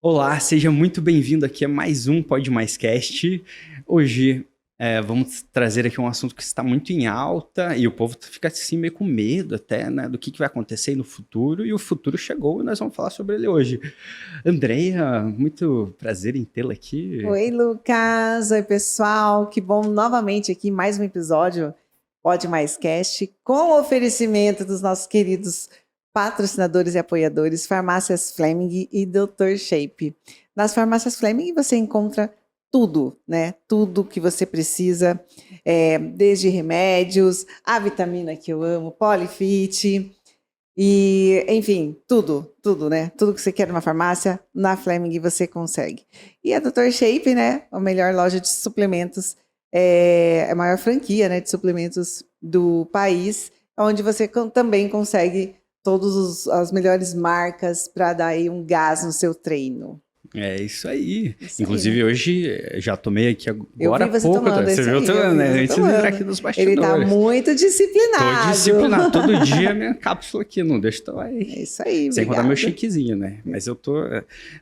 Olá, seja muito bem-vindo aqui a mais um Pode Mais Cast. Hoje vamos trazer aqui um assunto que está muito em alta e o povo fica assim meio com medo até, né, do que vai acontecer no futuro, e o futuro chegou e nós vamos falar sobre ele hoje. Andreia, muito prazer em tê-la aqui. Oi, Lucas. Oi, pessoal. Que bom novamente aqui mais um episódio Pode Mais Cast com o oferecimento dos nossos queridos patrocinadores e apoiadores, Farmácias Fleming e Dr. Shape. Nas Farmácias Fleming você encontra tudo, né? Tudo que você precisa, desde remédios, a vitamina que eu amo, Polifit, e, enfim, tudo, né? Tudo que você quer numa farmácia, na Fleming você consegue. E a Dr. Shape, né? A melhor loja de suplementos, a maior franquia, né, de suplementos do país, onde você também consegue todas as melhores marcas para dar aí um gás no seu treino. É isso aí. Isso Inclusive, aí, né? Hoje já tomei aqui agora Eu vi você há pouco. tomando, Você viu tomando, né? A gente se vira aqui nos bastidores. Ele tá muito disciplinado. Tô disciplinado. Todo dia minha cápsula aqui, não deixa eu tomar aí. É isso aí, sem contar obrigada. meu shakezinho, né? Mas eu tô...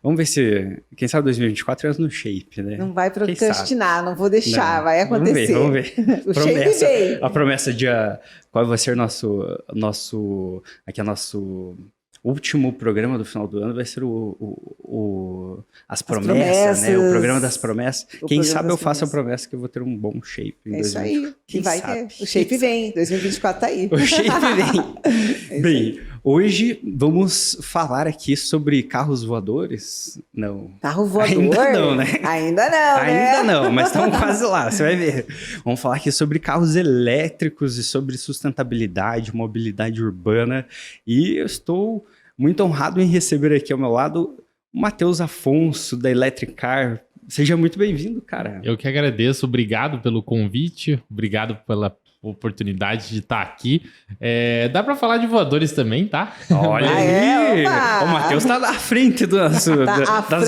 Vamos ver se... Quem sabe 2024 é no shape, né? Não vai procrastinar, não vou deixar, vai acontecer. Vamos ver. O promessa, shape vem. A promessa de... Qual vai ser nosso último programa do final do ano vai ser as promessas, né? O programa das promessas. Quem sabe eu faço a promessa que eu vou ter um bom shape em 2024. Isso aí. Quem vai ter. O shape vem. 2024 tá aí. O shape vem. Bem, hoje vamos falar aqui sobre carros voadores. Não. Carro voador? Ainda não, né? Ainda não, né? Ainda não, mas estamos quase lá, você vai ver. Vamos falar aqui sobre carros elétricos e sobre sustentabilidade, mobilidade urbana. E eu estou muito honrado em receber aqui ao meu lado o Matheus Afonso, da Electric Car. Seja muito bem-vindo, cara. Eu que agradeço, obrigado pelo convite, obrigado pela oportunidade de estar aqui. Dá para falar de voadores também, tá? Olha aí! O Matheus tá à frente das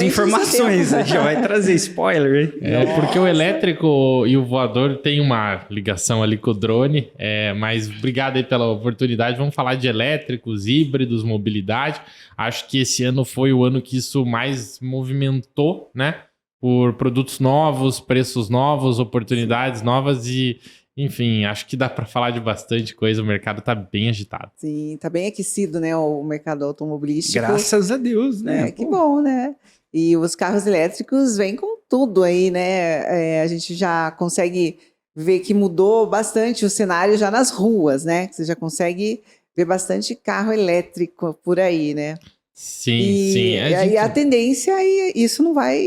informações, a gente já vai trazer spoiler, hein? Porque o elétrico e o voador tem uma ligação ali com o drone, mas obrigado aí pela oportunidade. Vamos falar de elétricos, híbridos, mobilidade. Acho que esse ano foi o ano que isso mais movimentou, né? Por produtos novos, preços novos, oportunidades novas e... Enfim, acho que dá para falar de bastante coisa, o mercado está bem agitado. Sim, está bem aquecido, né, o mercado automobilístico. Graças a Deus, né? Que bom, né? E os carros elétricos vêm com tudo aí, né? A gente já consegue ver que mudou bastante o cenário já nas ruas, né? Você já consegue ver bastante carro elétrico por aí, né? Sim, sim. E aí a tendência é isso não vai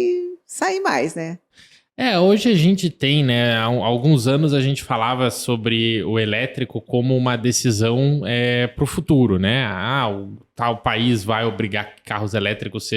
sair mais, né? Hoje a gente tem, né, há alguns anos a gente falava sobre o elétrico como uma decisão para o futuro, né? O tal país vai obrigar que carros elétricos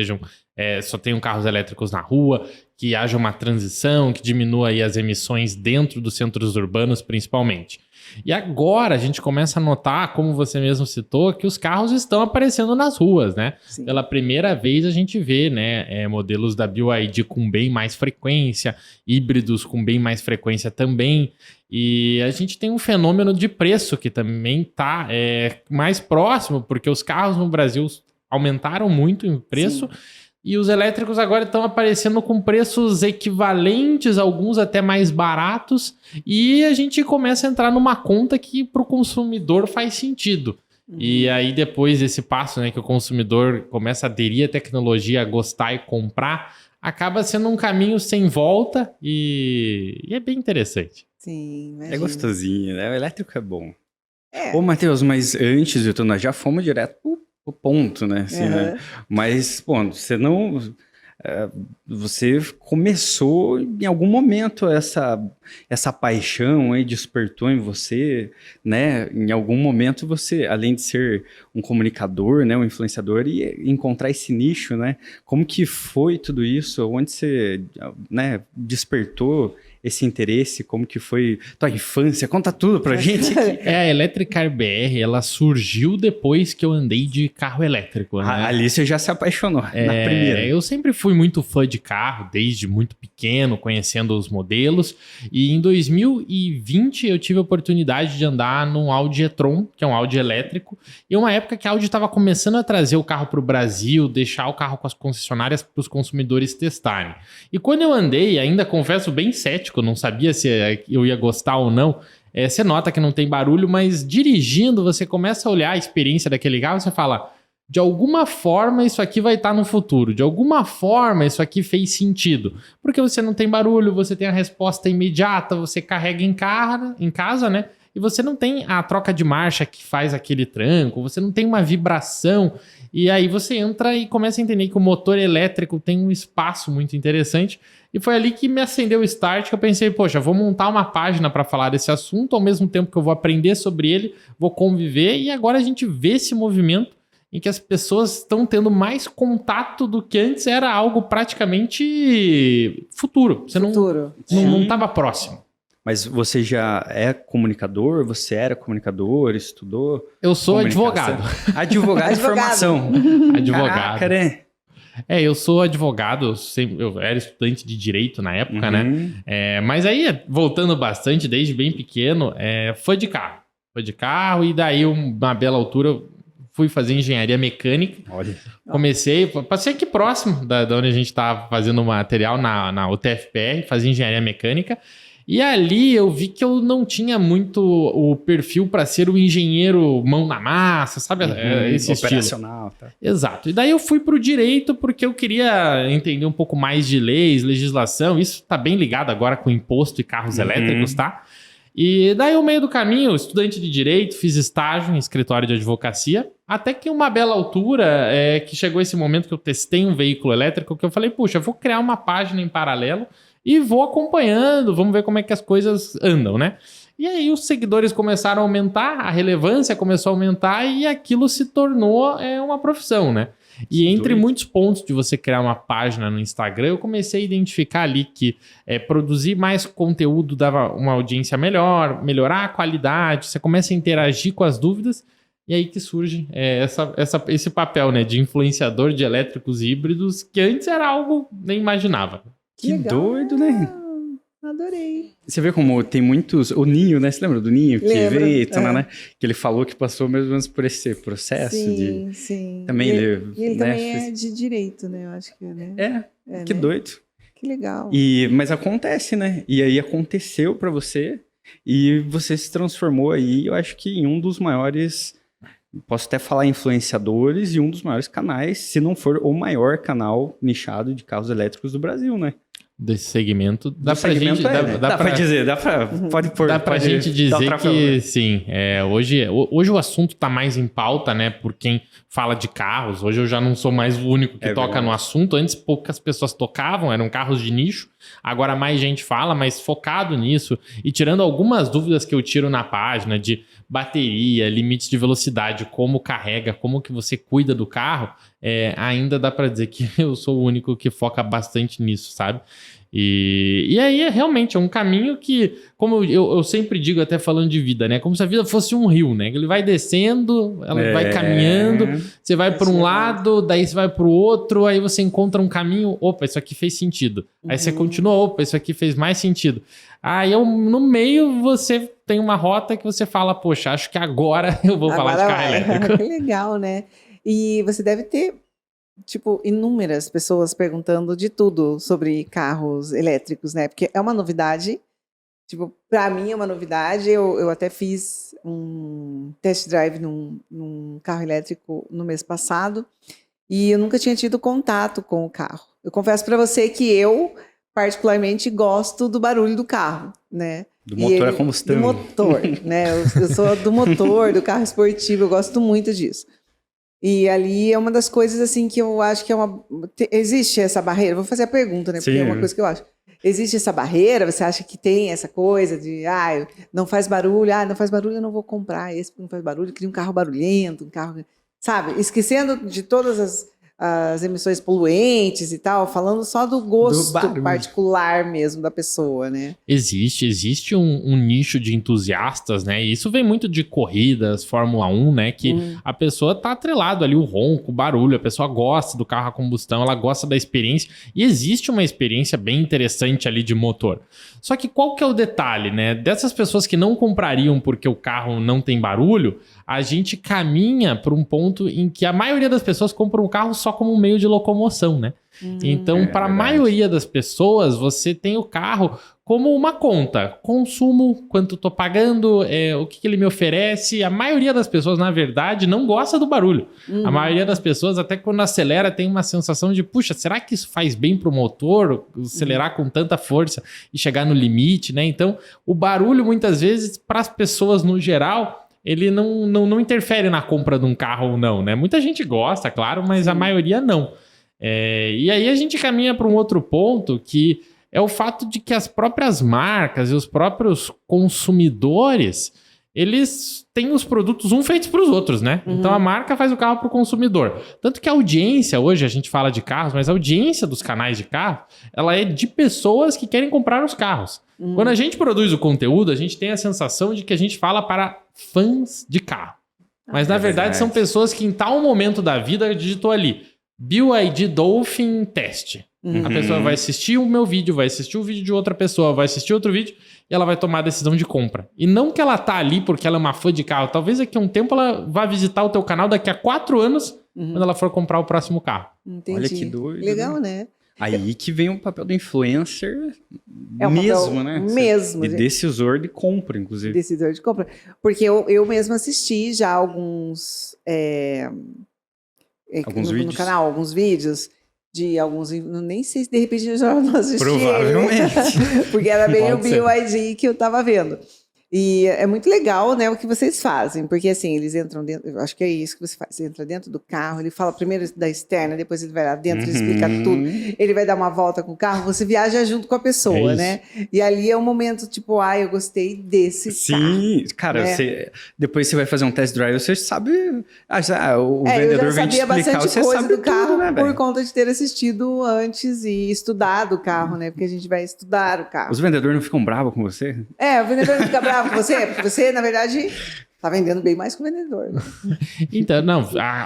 só tenham carros elétricos na rua, que haja uma transição, que diminua aí as emissões dentro dos centros urbanos, principalmente. E agora a gente começa a notar, como você mesmo citou, que os carros estão aparecendo nas ruas, né? Sim. Pela primeira vez a gente vê, né, modelos da BYD com bem mais frequência, híbridos com bem mais frequência também. E a gente tem um fenômeno de preço que também está mais próximo, porque os carros no Brasil aumentaram muito em preço. Sim. E os elétricos agora estão aparecendo com preços equivalentes, alguns até mais baratos, e a gente começa a entrar numa conta que para o consumidor faz sentido. E aí depois desse passo, né, que o consumidor começa a aderir à tecnologia, a gostar e comprar, acaba sendo um caminho sem volta e é bem interessante. Sim, imagina. É gostosinho, né? O elétrico é bom. Ô, Matheus, mas antes, Vitor, nós já fomos direto o ponto, né? Assim, né? Mas, bom, você começou em algum momento essa paixão aí despertou em você, né? Em algum momento você, além de ser um comunicador, né, um influenciador, e encontrar esse nicho, né? Como que foi tudo isso? Onde você, né, despertou esse interesse? Como que foi tua infância? Conta tudo pra gente. A Electric Car BR, ela surgiu depois que eu andei de carro elétrico, né? Ali você já se apaixonou, na primeira. Eu sempre fui muito fã de carro, desde muito pequeno, conhecendo os modelos. E em 2020 eu tive a oportunidade de andar num Audi e-tron, que é um Audi elétrico, e uma época que a Audi estava começando a trazer o carro para o Brasil, deixar o carro com as concessionárias para os consumidores testarem. E quando eu andei, ainda confesso bem cético, não sabia se eu ia gostar ou não. Você nota que não tem barulho, mas dirigindo você começa a olhar a experiência daquele carro e você fala, de alguma forma isso aqui vai estar no futuro, de alguma forma isso aqui fez sentido, porque você não tem barulho, você tem a resposta imediata, você carrega em casa, né? E você não tem a troca de marcha que faz aquele tranco, você não tem uma vibração, e aí você entra e começa a entender que o motor elétrico tem um espaço muito interessante, e foi ali que me acendeu o start, que eu pensei, poxa, vou montar uma página para falar desse assunto, ao mesmo tempo que eu vou aprender sobre ele, vou conviver, e agora a gente vê esse movimento em que as pessoas estão tendo mais contato do que antes era algo praticamente futuro. Você não estava próximo. Mas você já é comunicador? Você era comunicador? Estudou? Eu sou advogado. Advogado de formação. Advogado. Caraca, né? Eu sou advogado, eu era estudante de direito na época, né? Mas aí, voltando bastante, desde bem pequeno, foi de carro. Foi de carro e daí, uma bela altura, fui fazer engenharia mecânica. Olha. Passei aqui próximo da onde a gente estava fazendo material na UTFPR, fazia engenharia mecânica. E ali eu vi que eu não tinha muito o perfil para ser o engenheiro mão na massa, sabe? Esse operacional. Estilo. Tá. Exato. E daí eu fui para o direito porque eu queria entender um pouco mais de leis, legislação. Isso está bem ligado agora com imposto e carros elétricos, tá? E daí, ao meio do caminho, estudante de direito, fiz estágio em escritório de advocacia, até que uma bela altura, que chegou esse momento que eu testei um veículo elétrico, que eu falei, puxa, eu vou criar uma página em paralelo e vou acompanhando, vamos ver como é que as coisas andam, né? E aí os seguidores começaram a aumentar, a relevância começou a aumentar e aquilo se tornou uma profissão, né? E entre muitos pontos de você criar uma página no Instagram, eu comecei a identificar ali que produzir mais conteúdo dava uma audiência melhor, melhorar a qualidade, você começa a interagir com as dúvidas, e aí que surge esse papel, né, de influenciador de elétricos híbridos, que antes era algo nem imaginava. Que legal. Doido, né? Adorei. Você vê como tem muitos... O Ninho, né? Você lembra do Ninho? Que veio, né? Que ele falou que passou mais ou menos por esse processo. Sim. Também ele também é de direito, né? Eu acho que né? Que né? doido. Que legal. Mas acontece, né? E aí aconteceu pra você e você se transformou aí, eu acho que em um dos maiores... Posso até falar influenciadores e um dos maiores canais, se não for o maior canal nichado de carros elétricos do Brasil, né? Desse segmento, dá pra gente dizer que sim, hoje o assunto tá mais em pauta, né, por quem fala de carros. Hoje eu já não sou mais o único que toca no assunto. Antes poucas pessoas tocavam, eram carros de nicho. Agora mais gente fala, mas focado nisso e tirando algumas dúvidas que eu tiro na página de bateria, limites de velocidade, como carrega, como que você cuida do carro, ainda dá para dizer que eu sou o único que foca bastante nisso, sabe? E aí realmente um caminho que, como eu sempre digo, até falando de vida, né? Como se a vida fosse um rio, né? Ele vai descendo, ela vai caminhando, você vai para um lado, daí você vai para o outro, aí você encontra um caminho, opa, isso aqui fez sentido. Aí você continua, opa, isso aqui fez mais sentido. Aí no meio você tem uma rota que você fala, poxa, acho que agora eu vou falar de carro elétrico. Que legal, né? E você deve ter, tipo, inúmeras pessoas perguntando de tudo sobre carros elétricos, né? Porque é uma novidade. Tipo, pra mim é uma novidade. Eu até fiz um test drive num carro elétrico no mês passado e eu nunca tinha tido contato com o carro. Eu confesso pra você que eu particularmente gosto do barulho do carro, né? Do motor a combustão. Do motor, né? Eu sou do motor, do carro esportivo, eu gosto muito disso. E ali é uma das coisas, assim, que eu acho que existe essa barreira. Vou fazer a pergunta, né? Porque é uma coisa que eu acho. Existe essa barreira? Você acha que tem essa coisa de, não faz barulho, não faz barulho, eu não vou comprar esse porque não faz barulho. Eu queria um carro barulhento, um carro, sabe? Esquecendo de todas as emissões poluentes e tal, falando só do gosto barulho. particular mesmo da pessoa, né? Existe um nicho de entusiastas, né? E isso vem muito de corridas, Fórmula 1, né? Que a pessoa tá atrelado ali, o ronco, o barulho, a pessoa gosta do carro a combustão, ela gosta da experiência. E existe uma experiência bem interessante ali de motor. Só que qual que é o detalhe, né? Dessas pessoas que não comprariam porque o carro não tem barulho, a gente caminha para um ponto em que a maioria das pessoas compram o carro só como um meio de locomoção, né? Então, para a maioria das pessoas, você tem o carro como uma conta. Consumo, quanto estou pagando, o que ele me oferece. A maioria das pessoas, na verdade, não gosta do barulho. A maioria das pessoas, até quando acelera, tem uma sensação de, puxa, será que isso faz bem para o motor? Acelerar com tanta força e chegar no limite, né? Então, o barulho, muitas vezes, para as pessoas no geral, ele não interfere na compra de um carro ou não, né? Muita gente gosta, claro, mas a maioria não. E aí a gente caminha para um outro ponto, que é o fato de que as próprias marcas e os próprios consumidores, eles têm os produtos feitos para os outros, né? Então a marca faz o carro para o consumidor. Tanto que a audiência, hoje a gente fala de carros, mas a audiência dos canais de carro, ela é de pessoas que querem comprar os carros. Quando a gente produz o conteúdo, a gente tem a sensação de que a gente fala para fãs de carro. Mas na verdade são pessoas que em tal momento da vida digitou ali BYD Dolphin Test. A pessoa vai assistir o meu vídeo, vai assistir o vídeo de outra pessoa, vai assistir outro vídeo e ela vai tomar a decisão de compra. E não que ela tá ali porque ela é uma fã de carro. Talvez daqui a um tempo ela vá visitar o teu canal daqui a 4 anos quando ela for comprar o próximo carro. Entendi. Olha que doido. Legal, né? Aí que vem o papel do influencer É um mesmo, papel né? mesmo, E gente. decisor de compra, inclusive. Decisor de compra. Porque eu mesma assisti já alguns Alguns no vídeos. canal, alguns vídeos de alguns, nem sei se de repente eu já não assisti. Provavelmente. Porque era bem o Pode ser. BYD que eu tava vendo. E é muito legal, né, o que vocês fazem, porque assim, eles entram dentro, eu acho que é isso que você faz, você entra dentro do carro, ele fala primeiro da externa, depois ele vai lá dentro, ele explica tudo, ele vai dar uma volta com o carro, você viaja junto com a pessoa, É né? E ali é um momento tipo, eu gostei desse carro. Sim, cara, né? depois você vai fazer um test drive, você sabe. O Eu vendedor já vem te sabia explicar, bastante você coisa sabe do carro tudo, né, por velho? conta de ter assistido antes e estudado o carro, né? Porque a gente vai estudar o carro. Os vendedores não ficam bravos com você? O vendedor não fica bravo com você, porque você, na verdade, tá vendendo bem mais que o vendedor. Né? Então,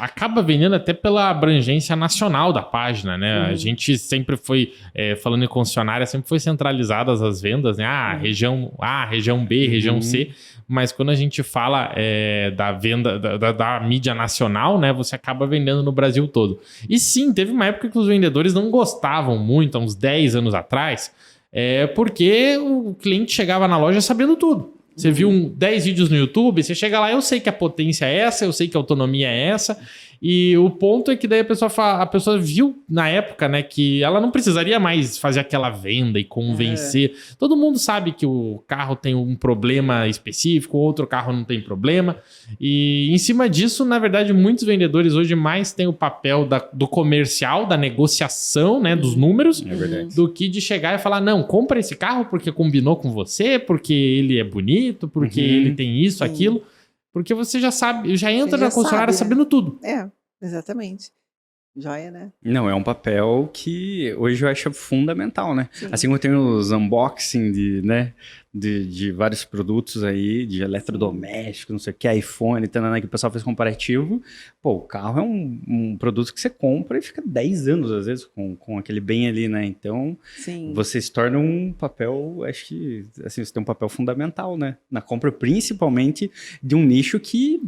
acaba vendendo até pela abrangência nacional da página, né? A gente sempre foi, falando em concessionária, sempre foi centralizadas as vendas, né? Região A, região B, região C. Mas quando a gente fala da venda da mídia nacional, né? Você acaba vendendo no Brasil todo. E sim, teve uma época que os vendedores não gostavam muito, há uns 10 anos atrás, porque o cliente chegava na loja sabendo tudo. Você viu 10 vídeos no YouTube, você chega lá, eu sei que a potência é essa, eu sei que a autonomia é essa. E o ponto é que daí a pessoa viu na época, né, que ela não precisaria mais fazer aquela venda e convencer. Todo mundo sabe que o carro tem um problema específico, o outro carro não tem problema. E em cima disso, na verdade, muitos vendedores hoje mais têm o papel do comercial, da negociação, né, dos números, do que de chegar e falar, não, compra esse carro porque combinou com você, porque ele é bonito, porque ele tem isso, aquilo. Porque você já sabe, já entra na concessionária sabendo tudo. Exatamente. Joia, né? Não, é um papel que hoje eu acho fundamental, né? Sim. Assim como tem os unboxing de vários produtos aí, de eletrodomésticos, não sei o que, iPhone, que o pessoal faz comparativo. Pô, o carro é um produto que você compra e fica 10 anos, às vezes, com aquele bem ali, né? Então, Sim. você se torna um papel, acho que, assim, você tem um papel fundamental, né? Na compra, principalmente, de um nicho que,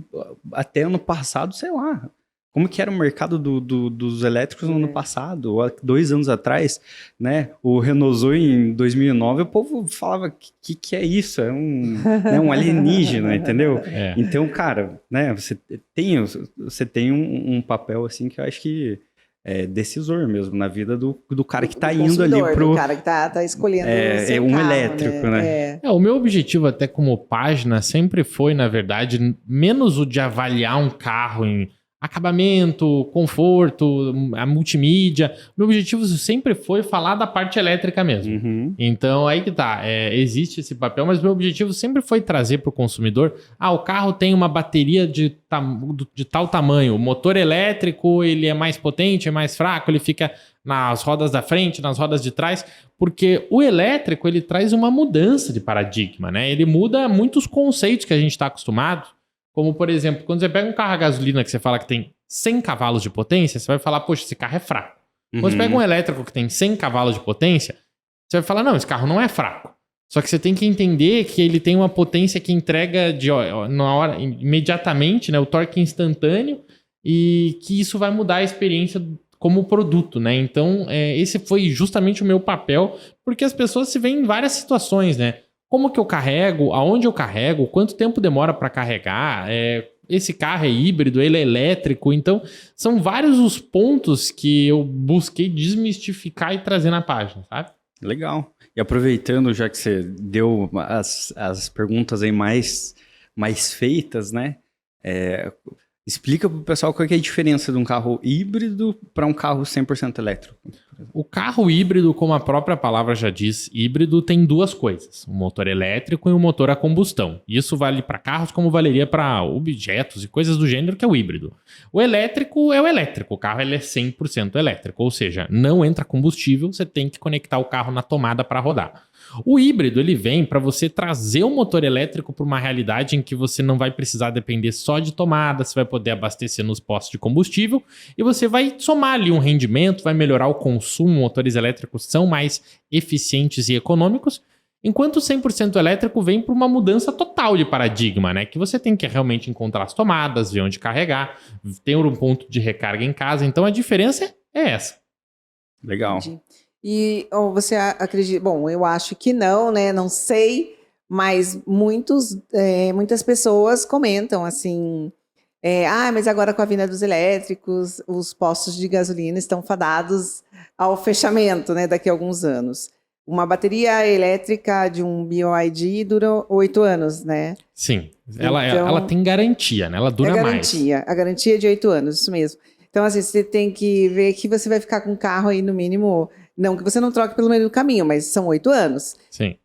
até ano passado, sei lá, como que era o mercado dos elétricos no ano passado, ou há 2 anos atrás, né? O Renault Zoe em 2009, o povo falava que é isso? É um alienígena, entendeu? Então, cara, né? Você tem um papel, assim, que eu acho que é decisor mesmo na vida do cara que tá indo ali pro... Do cara que tá escolhendo o seu um carro, elétrico, né? O meu objetivo até como página sempre foi, na verdade, menos o de avaliar um carro em acabamento, conforto, a multimídia. Meu objetivo sempre foi falar da parte elétrica mesmo. Uhum. Então, aí que tá. Existe esse papel, mas meu objetivo sempre foi trazer para o consumidor, o carro tem uma bateria de tal tamanho, o motor elétrico, ele é mais potente, é mais fraco, ele fica nas rodas da frente, nas rodas de trás, porque o elétrico, ele traz uma mudança de paradigma, né? Ele muda muitos conceitos que a gente está acostumado, como, por exemplo, quando você pega um carro a gasolina que você fala que tem 100 cavalos de potência, você vai falar, poxa, esse carro é fraco. Quando você pega um elétrico que tem 100 cavalos de potência, você vai falar, não, esse carro não é fraco. Só que você tem que entender que ele tem uma potência que entrega na hora, imediatamente, né, o torque instantâneo, e que isso vai mudar a experiência como produto, né? Então, esse foi justamente o meu papel, porque as pessoas se veem em várias situações, né? Como que eu carrego, aonde eu carrego, quanto tempo demora para carregar, esse carro é híbrido, ele é elétrico, então são vários os pontos que eu busquei desmistificar e trazer na página, sabe? Legal. E aproveitando, já que você deu as perguntas aí mais feitas, né? Explica para o pessoal qual que é a diferença de um carro híbrido para um carro 100% elétrico. O carro híbrido, como a própria palavra já diz, híbrido tem duas coisas, um motor elétrico e um motor a combustão. Isso vale para carros como valeria para objetos e coisas do gênero, que é o híbrido. O elétrico é o elétrico, o carro ele é 100% elétrico, ou seja, não entra combustível, você tem que conectar o carro na tomada para rodar. O híbrido ele vem para você trazer o motor elétrico para uma realidade em que você não vai precisar depender só de tomada, você vai poder abastecer nos postos de combustível e você vai somar ali um rendimento, vai melhorar o consumo, motores elétricos são mais eficientes e econômicos, enquanto o 100% elétrico vem para uma mudança total de paradigma, né? Que você tem que realmente encontrar as tomadas, ver onde carregar, ter um ponto de recarga em casa, então a diferença é essa. Legal. Entendi. E você acredita... Bom, eu acho que não, né? Não sei, mas muitas pessoas comentam assim... mas agora com a vinda dos elétricos, os postos de gasolina estão fadados ao fechamento, né? Daqui a alguns anos. Uma bateria elétrica de um BYD dura 8 anos, né? Sim, ela tem garantia, né? Ela dura mais. A garantia é de 8 anos, isso mesmo. Então, assim, você tem que ver que você vai ficar com o carro aí no mínimo... Não que você não troque pelo meio do caminho, mas são 8 anos. Sim.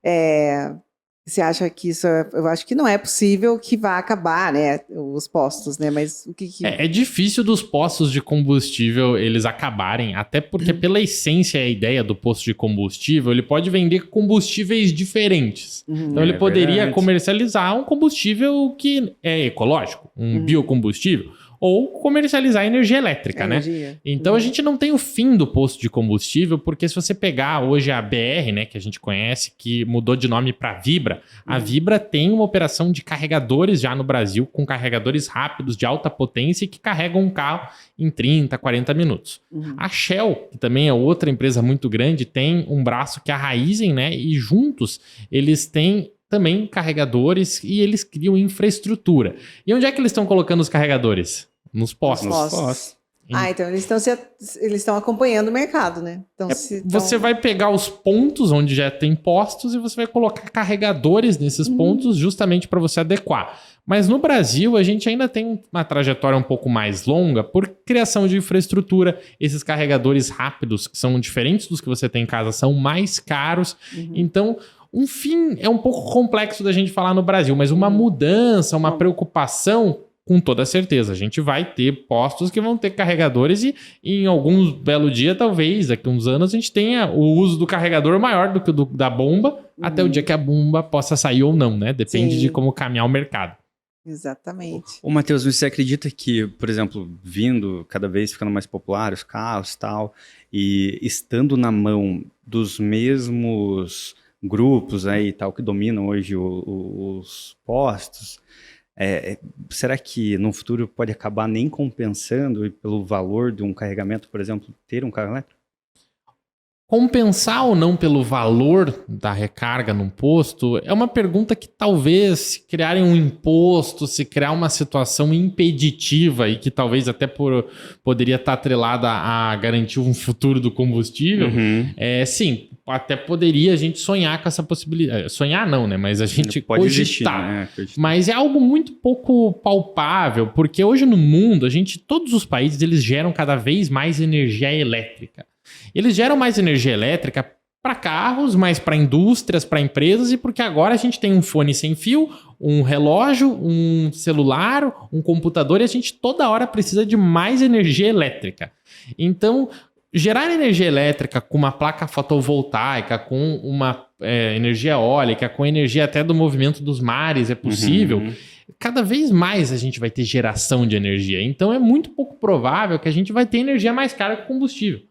Você acha que isso... Eu acho que não é possível que vá acabar, né? Os postos, né? Mas o que... É difícil dos postos de combustível eles acabarem, até porque pela essência e a ideia do posto de combustível, ele pode vender combustíveis diferentes. Então ele poderia comercializar um combustível que é ecológico, um biocombustível, ou comercializar energia elétrica, né? Então a gente não tem o fim do posto de combustível, porque se você pegar hoje a BR, né, que a gente conhece, que mudou de nome para Vibra, a Vibra tem uma operação de carregadores já no Brasil, com carregadores rápidos de alta potência que carregam um carro em 30, 40 minutos. A Shell, que também é outra empresa muito grande, tem um braço que é a Raízen, né? E juntos eles têm também carregadores e eles criam infraestrutura. E onde é que eles estão colocando os carregadores? Nos postos. Então eles estão acompanhando o mercado, né? Então, Você vai pegar os pontos onde já tem postos e você vai colocar carregadores nesses pontos justamente para você adequar. Mas no Brasil, a gente ainda tem uma trajetória um pouco mais longa por criação de infraestrutura. Esses carregadores rápidos, que são diferentes dos que você tem em casa, são mais caros. Então... Um fim é um pouco complexo da gente falar no Brasil, mas uma mudança, uma preocupação, com toda certeza. A gente vai ter postos que vão ter carregadores e em alguns belo dia, talvez, daqui a uns anos, a gente tenha o uso do carregador maior do que o da bomba, até o dia que a bomba possa sair ou não, né? Depende de como caminhar o mercado. Exatamente. Ô, Matheus, você acredita que, por exemplo, vindo cada vez ficando mais popular os carros e tal, e estando na mão dos mesmos grupos aí tal que dominam hoje os postos, será que no futuro pode acabar nem compensando pelo valor de um carregamento, por exemplo, ter um carro elétrico? Compensar ou não pelo valor da recarga num posto é uma pergunta que talvez, se criarem um imposto, se criar uma situação impeditiva e que talvez até poderia estar atrelada a garantir um futuro do combustível, sim, até poderia a gente sonhar com essa possibilidade. Sonhar não, né? Mas a gente Pode cogitar. existir, né? Mas é algo muito pouco palpável, porque hoje no mundo, todos os países, eles geram cada vez mais energia elétrica. Eles geram mais energia elétrica para carros, mas para indústrias, para empresas, e porque agora a gente tem um fone sem fio, um relógio, um celular, um computador, e a gente toda hora precisa de mais energia elétrica. Então, gerar energia elétrica com uma placa fotovoltaica, com uma energia eólica, com energia até do movimento dos mares é possível. Cada vez mais a gente vai ter geração de energia. Então é muito pouco provável que a gente vai ter energia mais cara que o combustível.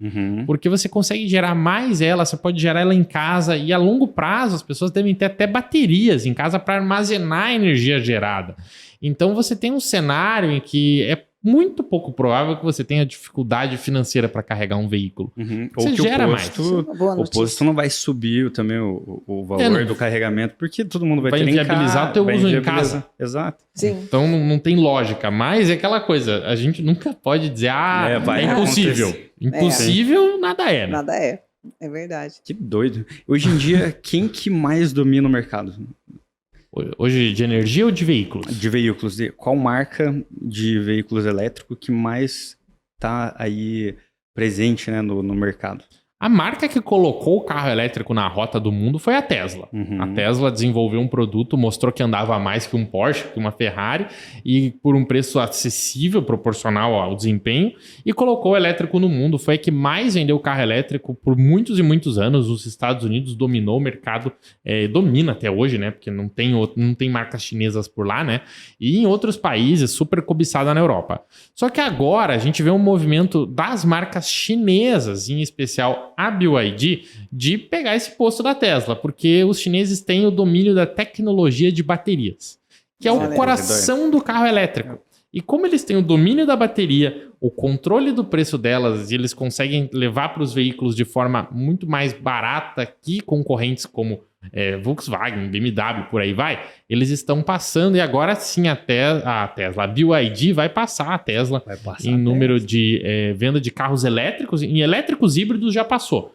Porque você consegue gerar mais ela, você pode gerar ela em casa, e a longo prazo as pessoas devem ter até baterias em casa para armazenar a energia gerada. Então você tem um cenário em que é muito pouco provável que você tenha dificuldade financeira para carregar um veículo. Você Ou que gera o posto não vai subir também o valor do carregamento, porque todo mundo vai ter inviabilizar o teu uso em casa. Exato. Sim. Então não tem lógica, mas é aquela coisa, a gente nunca pode dizer, é impossível. Acontecer. Impossível nada é, né? Nada é. É verdade. Que doido. Hoje em dia, quem que mais domina o mercado? Hoje de energia ou de veículos? De veículos. Qual marca de veículos elétricos que mais está aí presente, né, no mercado? A marca que colocou o carro elétrico na rota do mundo foi a Tesla. A Tesla desenvolveu um produto, mostrou que andava mais que um Porsche, que uma Ferrari, e por um preço acessível, proporcional ao desempenho, e colocou o elétrico no mundo. Foi a que mais vendeu carro elétrico por muitos e muitos anos. Os Estados Unidos dominou o mercado, domina até hoje, né? Porque não tem marcas chinesas por lá, né? E em outros países, super cobiçada na Europa. Só que agora a gente vê um movimento das marcas chinesas, em especial a BYD, de pegar esse posto da Tesla, porque os chineses têm o domínio da tecnologia de baterias, que é o coração do carro elétrico. E como eles têm o domínio da bateria, o controle do preço delas, e eles conseguem levar para os veículos de forma muito mais barata que concorrentes como Volkswagen, BMW, por aí vai, eles estão passando, e agora sim a Tesla, a BYD vai passar a Tesla em número de venda de carros elétricos. Em elétricos híbridos já passou,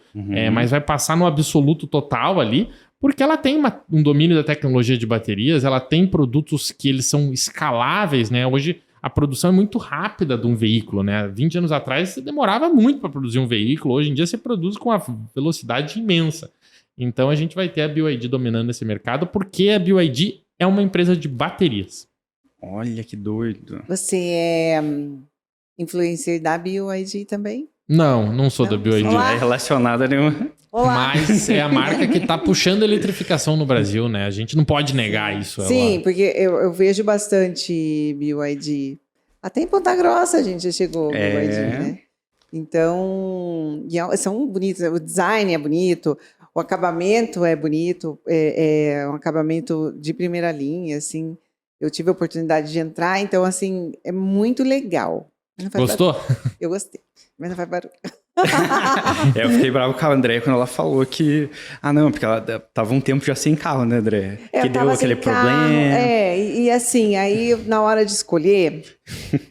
mas vai passar no absoluto total ali, porque ela tem um domínio da tecnologia de baterias, ela tem produtos que eles são escaláveis, né? Hoje a produção é muito rápida de um veículo, né? 20 anos atrás você demorava muito para produzir um veículo, hoje em dia você produz com uma velocidade imensa. Então a gente vai ter a BYD dominando esse mercado, porque a BYD é uma empresa de baterias. Olha que doido. Você é influencer da BYD também? Não sou da BYD. Não é relacionada a nenhuma. Olá. Mas é a marca que está puxando a eletrificação no Brasil, né? A gente não pode negar isso. Sim, porque eu vejo bastante BYD. Até em Ponta Grossa a gente já chegou BYD, né? Então, são bonitos. O design é bonito, o acabamento é bonito, é um acabamento de primeira linha, assim. Eu tive a oportunidade de entrar, então, assim, é muito legal. Gostou? Barulho. Eu gostei, mas não faz barulho. Eu fiquei bravo com a André quando ela falou que... não, porque ela tava um tempo já sem carro, né, André? Que deu aquele problema. E assim, aí na hora de escolher,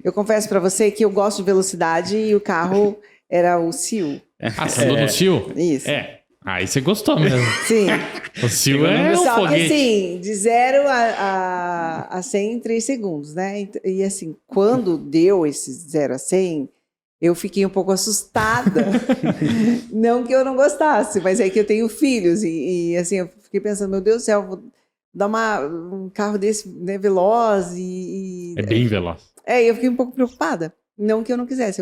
eu confesso pra você que eu gosto de velocidade e o carro era o Sil. Você andou no Sil? Isso. Aí você gostou mesmo. Sim. O Sil é um Só foguete. que assim, de 0 a 100 em 3 segundos, né? E assim, quando deu esses 0 a 100... eu fiquei um pouco assustada. Não que eu não gostasse, mas é que eu tenho filhos. E assim, eu fiquei pensando, meu Deus do céu, vou dar um carro desse, né, veloz É bem veloz. Eu fiquei um pouco preocupada. Não que eu não quisesse.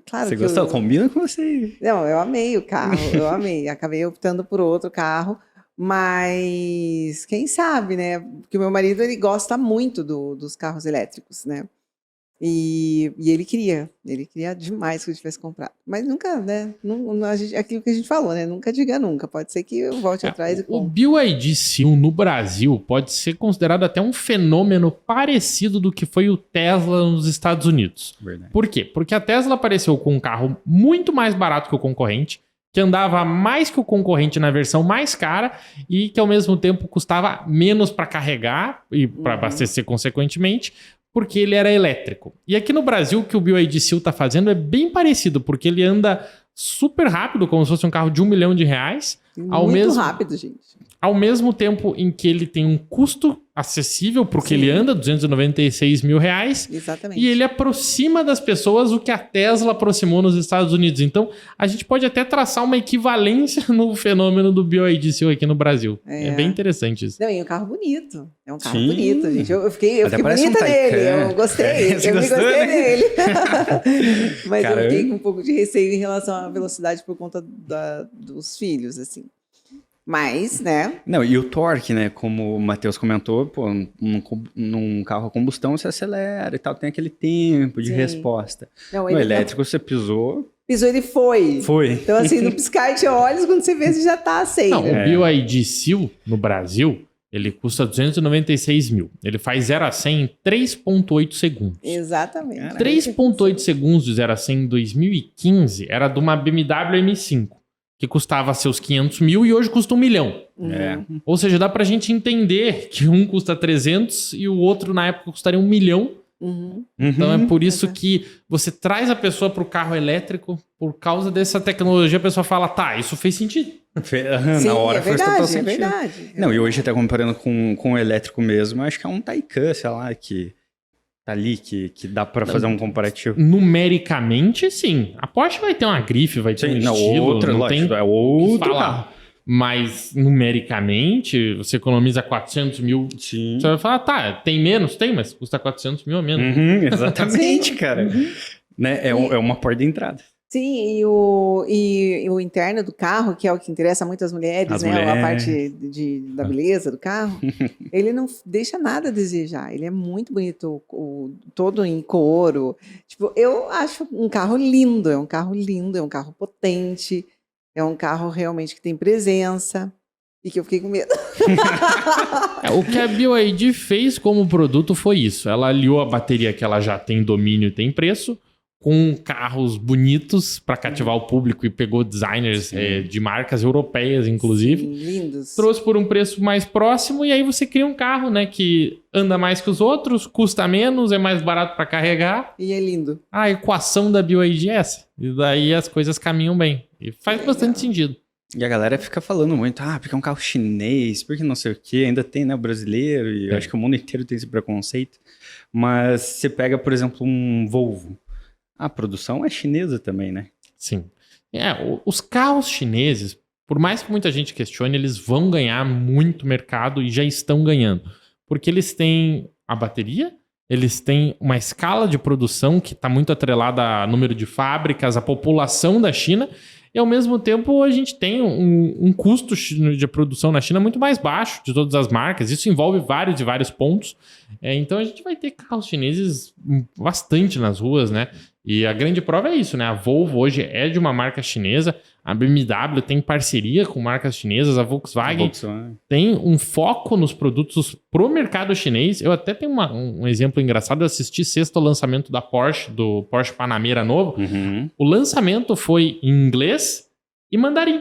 Claro você que gostou? Combina com você. Não, eu amei o carro, eu amei. Acabei optando por outro carro. Mas quem sabe, né? Porque o meu marido, ele gosta muito dos carros elétricos, né? E ele queria demais que eu tivesse comprado. Mas nunca, né? Aquilo que a gente falou, né? Nunca diga nunca. Pode ser que eu volte atrás e compre. O BYD Sil no Brasil pode ser considerado até um fenômeno parecido do que foi o Tesla nos Estados Unidos. Verdade. Por quê? Porque a Tesla apareceu com um carro muito mais barato que o concorrente, que andava mais que o concorrente na versão mais cara e que ao mesmo tempo custava menos para carregar e para abastecer consequentemente, porque ele era elétrico. E aqui no Brasil, o que o BYD Sil está fazendo é bem parecido, porque ele anda super rápido, como se fosse um carro de R$1 milhão. Muito rápido, gente. Ao mesmo tempo em que ele tem um custo acessível porque ele anda, R$296 mil. Exatamente. E ele aproxima das pessoas o que a Tesla aproximou nos Estados Unidos. Então, a gente pode até traçar uma equivalência no fenômeno do BYD Seal aqui no Brasil. É bem interessante isso. Não, e um carro bonito. É um carro Sim. bonito, gente. Eu fiquei parece bonita um nele. Taycan. Eu gostei. Você Eu me gostou, gostei né? dele. Mas Caramba. eu fiquei com um pouco de receio em relação à velocidade por conta dos filhos, assim. Mas, né? Não, e o torque, né? Como o Matheus comentou, pô, num carro a combustão você acelera e tal, tem aquele tempo de Sim. resposta. Não, No ele elétrico você pisou, pisou, ele foi. foi. Então, assim, no piscar de olhos, quando você vê, você já tá aceito. Não, o BYD Seal, no Brasil, ele custa 296 mil. Ele faz 0 a 100 em 3,8 segundos. Exatamente. Caraca. 3,8 segundos de 0 a 100 em 2015 era de uma BMW M5, que custava seus 500 mil e hoje custa 1 milhão. É. Ou seja, dá pra gente entender que um custa 300 e o outro na época custaria 1 milhão. Uhum. Então é por isso Exato. que você traz a pessoa pro carro elétrico, por causa dessa tecnologia, a pessoa fala, tá, isso fez sentido. Sim, Na hora é faz total verdade, é sentido. verdade. Não, e hoje até comparando com o elétrico mesmo, acho que é um Taycan, sei lá, que tá ali, que dá pra fazer um comparativo. Numericamente, sim. A Porsche vai ter uma grife, vai ter um Não, estilo, outra, não lógico, tem é o que outro falar. carro. Mas, numericamente, você economiza 400 mil. Sim. Você vai falar, tá, tem menos? Tem, mas custa 400 mil a menos. Uhum, exatamente, cara. Uhum. Né? É uma porta de entrada. Sim, e o interno do carro, que é o que interessa muito às mulheres, As né? A mulheres. parte da beleza do carro, ele não deixa nada a desejar. Ele é muito bonito, todo em couro. Tipo, eu acho um carro lindo, é um carro lindo, é um carro potente, é um carro realmente que tem presença. E que eu fiquei com medo. O que a BYD fez como produto foi isso. Ela aliou a bateria que ela já tem domínio e tem preço, com carros bonitos para cativar o público e pegou designers de marcas europeias, inclusive. Sim, lindos. Trouxe por um preço mais próximo e aí você cria um carro, né, que anda mais que os outros, custa menos, é mais barato para carregar. E é lindo. A equação da BYD é essa. E daí as coisas caminham bem. E faz Legal. bastante sentido. E a galera fica falando muito, porque é um carro chinês, porque não sei o quê, ainda tem, né, o brasileiro, e eu acho que o mundo inteiro tem esse preconceito. Mas você pega, por exemplo, um Volvo. A produção é chinesa também, né? Sim. Os carros chineses, por mais que muita gente questione, eles vão ganhar muito mercado e já estão ganhando. Porque eles têm a bateria, eles têm uma escala de produção que está muito atrelada a número de fábricas, a população da China, e ao mesmo tempo a gente tem um custo de produção na China muito mais baixo de todas as marcas. Isso envolve vários e vários pontos. Então a gente vai ter carros chineses bastante nas ruas, né? E a grande prova é isso, né? A Volvo hoje é de uma marca chinesa, a BMW tem parceria com marcas chinesas, a Volkswagen tem um foco nos produtos pro mercado chinês. Eu até tenho um exemplo engraçado, eu assisti sexta ao lançamento da Porsche, do Porsche Panamera novo. Uhum. O lançamento foi em inglês e mandarim.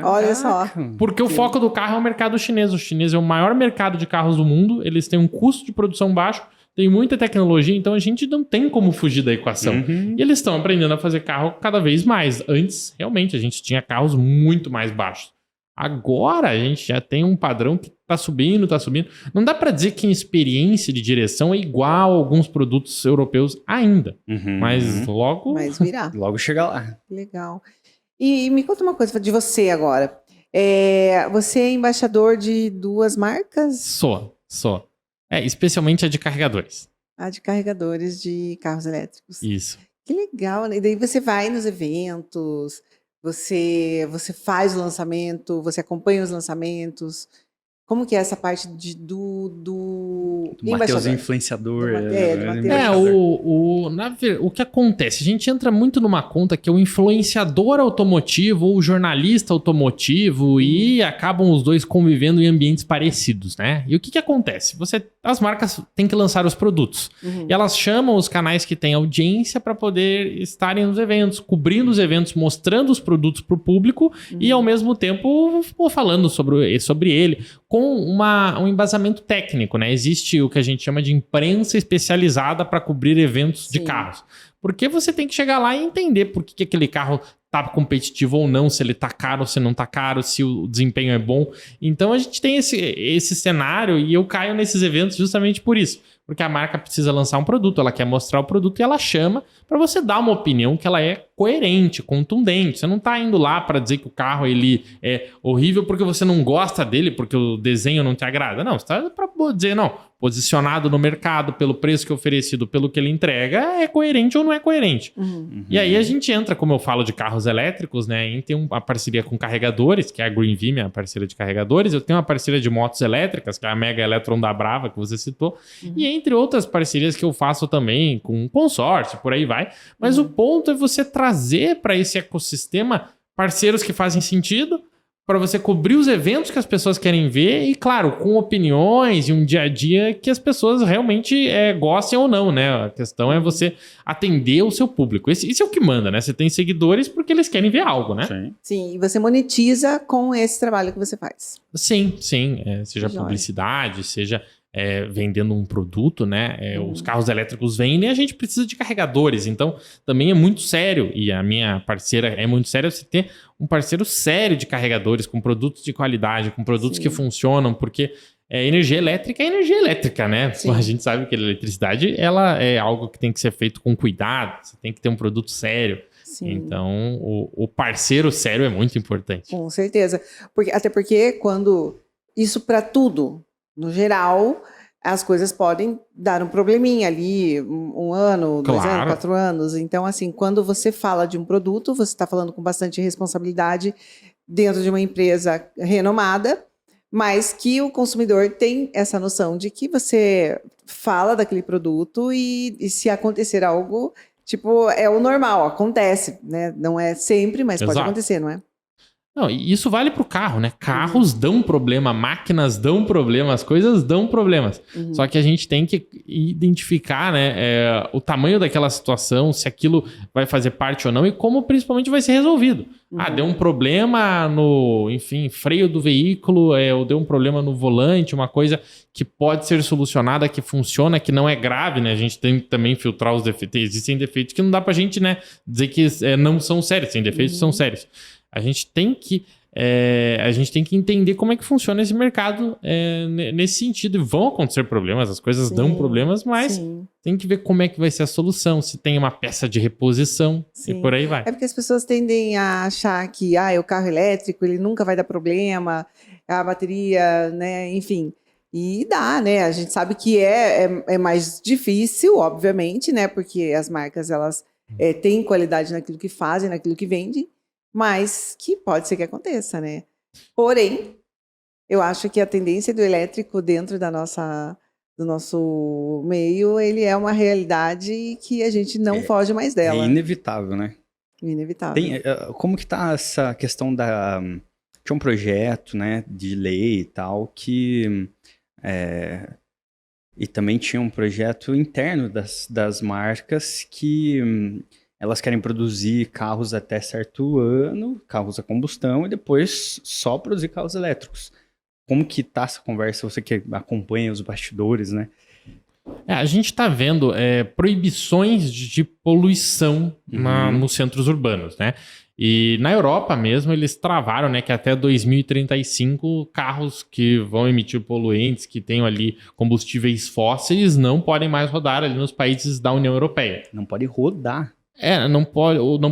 Olha só. Porque o foco do carro é o mercado chinês. O chinês é o maior mercado de carros do mundo, eles têm um custo de produção baixo, tem muita tecnologia, então a gente não tem como fugir da equação. Uhum. E eles estão aprendendo a fazer carro cada vez mais. Antes, realmente, a gente tinha carros muito mais baixos. Agora, a gente já tem um padrão que tá subindo, tá subindo. Não dá para dizer que a experiência de direção é igual a alguns produtos europeus ainda. Uhum. Mas logo... Mas virá. Logo chega lá. Legal. E me conta uma coisa de você agora. Você é embaixador de 2 marcas? Só. Especialmente a de carregadores. A de carregadores de carros elétricos. Isso. Que legal, né? E daí você vai nos eventos, você faz o lançamento, você acompanha os lançamentos. Como que é essa parte do Matheus embaixador? influenciador. Do Matheus. O que acontece? A gente entra muito numa conta que é o influenciador automotivo ou o jornalista automotivo e acabam os dois convivendo em ambientes parecidos, né? E o que acontece? As marcas têm que lançar os produtos. Uhum. E elas chamam os canais que têm audiência para poder estarem nos eventos, cobrindo os eventos, mostrando os produtos para o público e ao mesmo tempo falando sobre ele, com um embasamento técnico, né? Existe o que a gente chama de imprensa especializada para cobrir eventos de Sim. carros. Porque você tem que chegar lá e entender por que aquele carro tá competitivo ou não, se ele tá caro ou se não tá caro, se o desempenho é bom. Então a gente tem esse cenário e eu caio nesses eventos justamente por isso. Porque a marca precisa lançar um produto, ela quer mostrar o produto e ela chama para você dar uma opinião que ela é coerente, contundente. Você não tá indo lá para dizer que o carro ele é horrível porque você não gosta dele, porque o desenho não te agrada. Não, você tá para dizer, não, posicionado no mercado, pelo preço que é oferecido, pelo que ele entrega, é coerente ou não é coerente. E aí a gente entra, como eu falo de carros elétricos, né, em ter uma parceria com carregadores, que é a GreenV, minha parceira de carregadores. Eu tenho uma parceria de motos elétricas, que é a Mega Electron da Brava, que você citou. E entre outras parcerias que eu faço também com consórcio, por aí vai. Mas o ponto é você trazer para esse ecossistema parceiros que fazem sentido, para você cobrir os eventos que as pessoas querem ver e, claro, com opiniões e um dia a dia que as pessoas realmente gostem ou não, né? A questão é você atender o seu público. Isso é o que manda, né? Você tem seguidores porque eles querem ver algo, né? Sim, e você monetiza com esse trabalho que você faz. Sim. Seja publicidade, seja vendendo um produto, né? Os carros elétricos vendem e a gente precisa de carregadores. Então, também é muito sério. E a minha parceira é muito séria você ter um parceiro sério de carregadores, com produtos de qualidade, com produtos que funcionam, porque energia elétrica é energia elétrica, né? Sim. A gente sabe que a eletricidade ela é algo que tem que ser feito com cuidado, você tem que ter um produto sério. Sim. Então, o parceiro sério é muito importante. Com certeza. Até porque quando isso para tudo, no geral, as coisas podem dar um probleminha ali, um ano, 2 anos, 4 anos. Então, assim, quando você fala de um produto, você está falando com bastante responsabilidade dentro de uma empresa renomada, mas que o consumidor tem essa noção de que você fala daquele produto e se acontecer algo, tipo, é o normal, acontece, né? Não é sempre, mas pode acontecer, não é? Não, isso vale para o carro, né? Carros dão problema, máquinas dão problema, as coisas dão problemas. Só que a gente tem que identificar, né, o tamanho daquela situação, se aquilo vai fazer parte ou não e como principalmente vai ser resolvido. Deu um problema no, freio do veículo, ou deu um problema no volante, uma coisa que pode ser solucionada, que funciona, que não é grave, né? A gente tem que também filtrar os defeitos. Existem defeitos que não dá pra gente, né, dizer que não são sérios, tem defeitos que são sérios. A gente tem que entender como é que funciona esse mercado nesse sentido. E vão acontecer problemas, as coisas dão problemas, mas tem que ver como é que vai ser a solução, se tem uma peça de reposição e por aí vai. É porque as pessoas tendem a achar que o carro elétrico ele nunca vai dar problema, a bateria, né, enfim. E dá, né? A gente sabe que é mais difícil, obviamente, né? Porque as marcas, elas têm qualidade naquilo que fazem, naquilo que vendem. Mas que pode ser que aconteça, né? Porém, eu acho que a tendência do elétrico dentro do nosso meio, ele é uma realidade que a gente não foge mais dela. É inevitável, né? Inevitável. Como que tá essa questão tinha um projeto, né, de lei e tal, que... e também tinha um projeto interno das marcas que... elas querem produzir carros até certo ano, carros a combustão, e depois só produzir carros elétricos. Como que tá essa conversa? Você que acompanha os bastidores, né? A gente está vendo proibições de poluição nos centros urbanos, né? E na Europa mesmo, eles travaram, né, que até 2035 carros que vão emitir poluentes, que tenham ali combustíveis fósseis, não podem mais rodar ali nos países da União Europeia. Não pode rodar. Não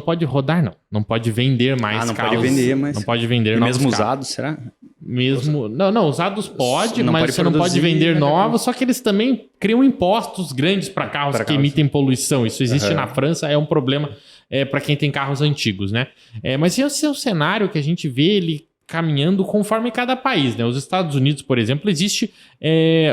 pode rodar, não. Não pode vender mais carros. Não pode vender, mas... Não pode vender novos mesmo carros. Usados, será? Não, usados pode, mas você não pode vender novos, só que eles também criam impostos grandes para carros que emitem poluição. Isso existe na França, é um problema para quem tem carros antigos, né? Mas esse é o cenário que a gente vê ele caminhando conforme cada país, né? Os Estados Unidos, por exemplo, existe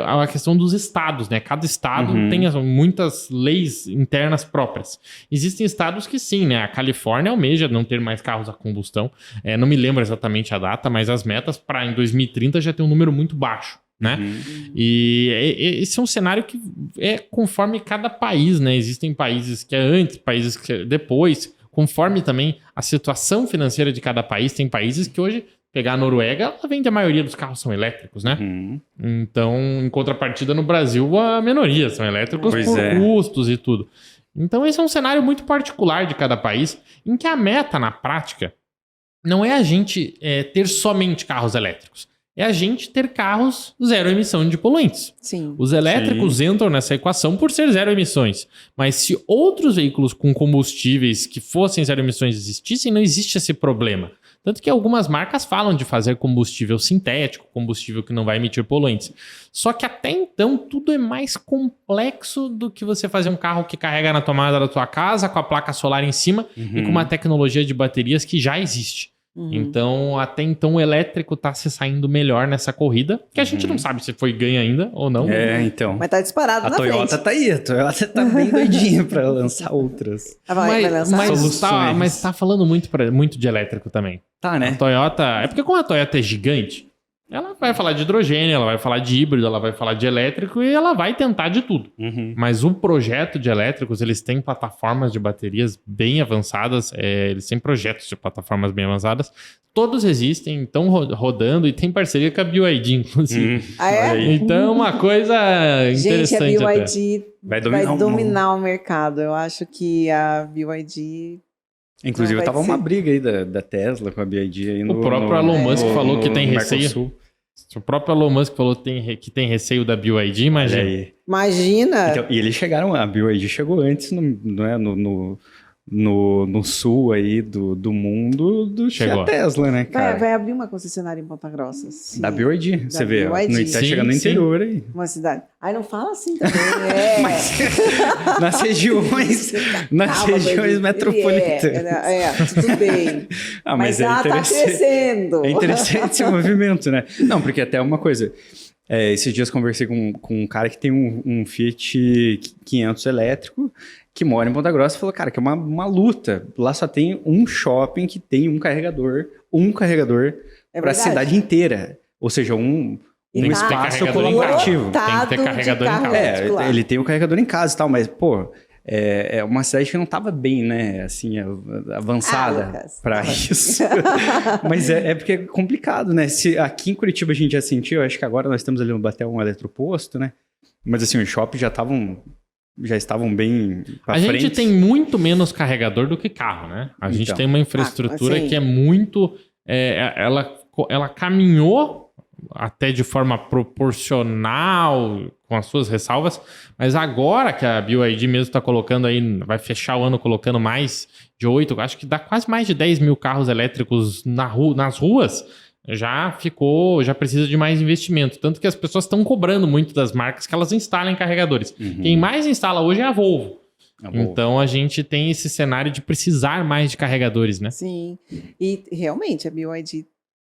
a questão dos estados, né? Cada estado tem muitas leis internas próprias. Existem estados que sim, né? A Califórnia almeja não ter mais carros a combustão. Não me lembro exatamente a data, mas as metas para em 2030 já tem um número muito baixo, né? E esse é um cenário que é conforme cada país, né? Existem países que é antes, países que é depois, conforme também a situação financeira de cada país. Tem países que hoje, pegar a Noruega, ela vende a maioria dos carros são elétricos, né? Então, em contrapartida, no Brasil, a minoria são elétricos custos e tudo. Então esse é um cenário muito particular de cada país, em que a meta, na prática, não é a gente ter somente carros elétricos. É a gente ter carros zero emissão de poluentes. Sim. Os elétricos entram nessa equação por ser zero emissões. Mas se outros veículos com combustíveis que fossem zero emissões existissem, não existe esse problema. Tanto que algumas marcas falam de fazer combustível sintético, combustível que não vai emitir poluentes. Só que até então tudo é mais complexo do que você fazer um carro que carrega na tomada da tua casa, com a placa solar em cima e com uma tecnologia de baterias que já existe. Então, até então, o elétrico tá se saindo melhor nessa corrida, que a gente não sabe se foi ganho ainda ou não. Então. Mas tá disparado A na Toyota frente. tá aí, a Toyota tá bem doidinha pra lançar outras. Vai lançar? soluções. Mas tá falando muito de elétrico também. Tá, A né? Toyota... É porque como a Toyota é gigante, ela vai falar de hidrogênio, ela vai falar de híbrido, ela vai falar de elétrico e ela vai tentar de tudo. Mas o projeto de elétricos, eles têm plataformas de baterias bem avançadas, eles têm projetos de plataformas bem avançadas. Todos existem, estão rodando e tem parceria com a BYD, inclusive. Ah, é? Olha aí. Então, uma coisa interessante Gente, a até. BYD Vai vai dominar, dominar o mercado. Eu acho que a BYD... Inclusive, Não, vai tava uma ser. briga aí da Tesla com a BYD aí O próprio Elon Musk falou que tem receio. Mercosul. O próprio Elon Musk falou que tem receio da BYD, Olha imagina. aí. Imagina! Então, e eles chegaram, a BYD chegou antes no sul aí do mundo do que Chegou. a Tesla, né, cara? Vai abrir uma concessionária em Ponta Grossa. Sim. Da BYD, você vê, ó, BYD. tá Sim, chegando no sim. interior aí. Uma cidade. Ai, não fala assim também. É. Nas regiões, Calma, BYD. metropolitanas. Tudo bem. Ah, Mas é ela tá interessante. crescendo. É interessante esse movimento, né? Não, porque até uma coisa. Esses dias conversei com um cara que tem um Fiat 500 elétrico que mora em Ponta Grossa e falou, cara, que é uma luta. Lá só tem um shopping que tem um carregador É para a verdade. cidade inteira. Ou seja, um E Tem que ter espaço carregador em colaborativo. casa. Tem que ter Lotado de carregador em carro casa. elétrico lá. Ele tem o carregador em casa e tal, mas, pô, é uma cidade que não tava bem, né, assim, avançada Lucas. para isso. Mas é porque é complicado, né? Se aqui em Curitiba a gente já sentiu, acho que agora nós temos ali até um eletroposto, né? Mas assim, os shoppings já estavam bem pra A frente. gente tem muito menos carregador do que carro, né? A gente Então. tem uma infraestrutura sim. que é muito... ela caminhou até de forma proporcional, com as suas ressalvas, mas agora que a BYD mesmo está colocando aí, vai fechar o ano colocando mais de 8, acho que dá quase mais de 10 mil carros elétricos nas ruas, já precisa de mais investimento. Tanto que as pessoas estão cobrando muito das marcas que elas instalem carregadores. Quem mais instala hoje é a Volvo. Então a gente tem esse cenário de precisar mais de carregadores, né? Sim. E realmente a BYD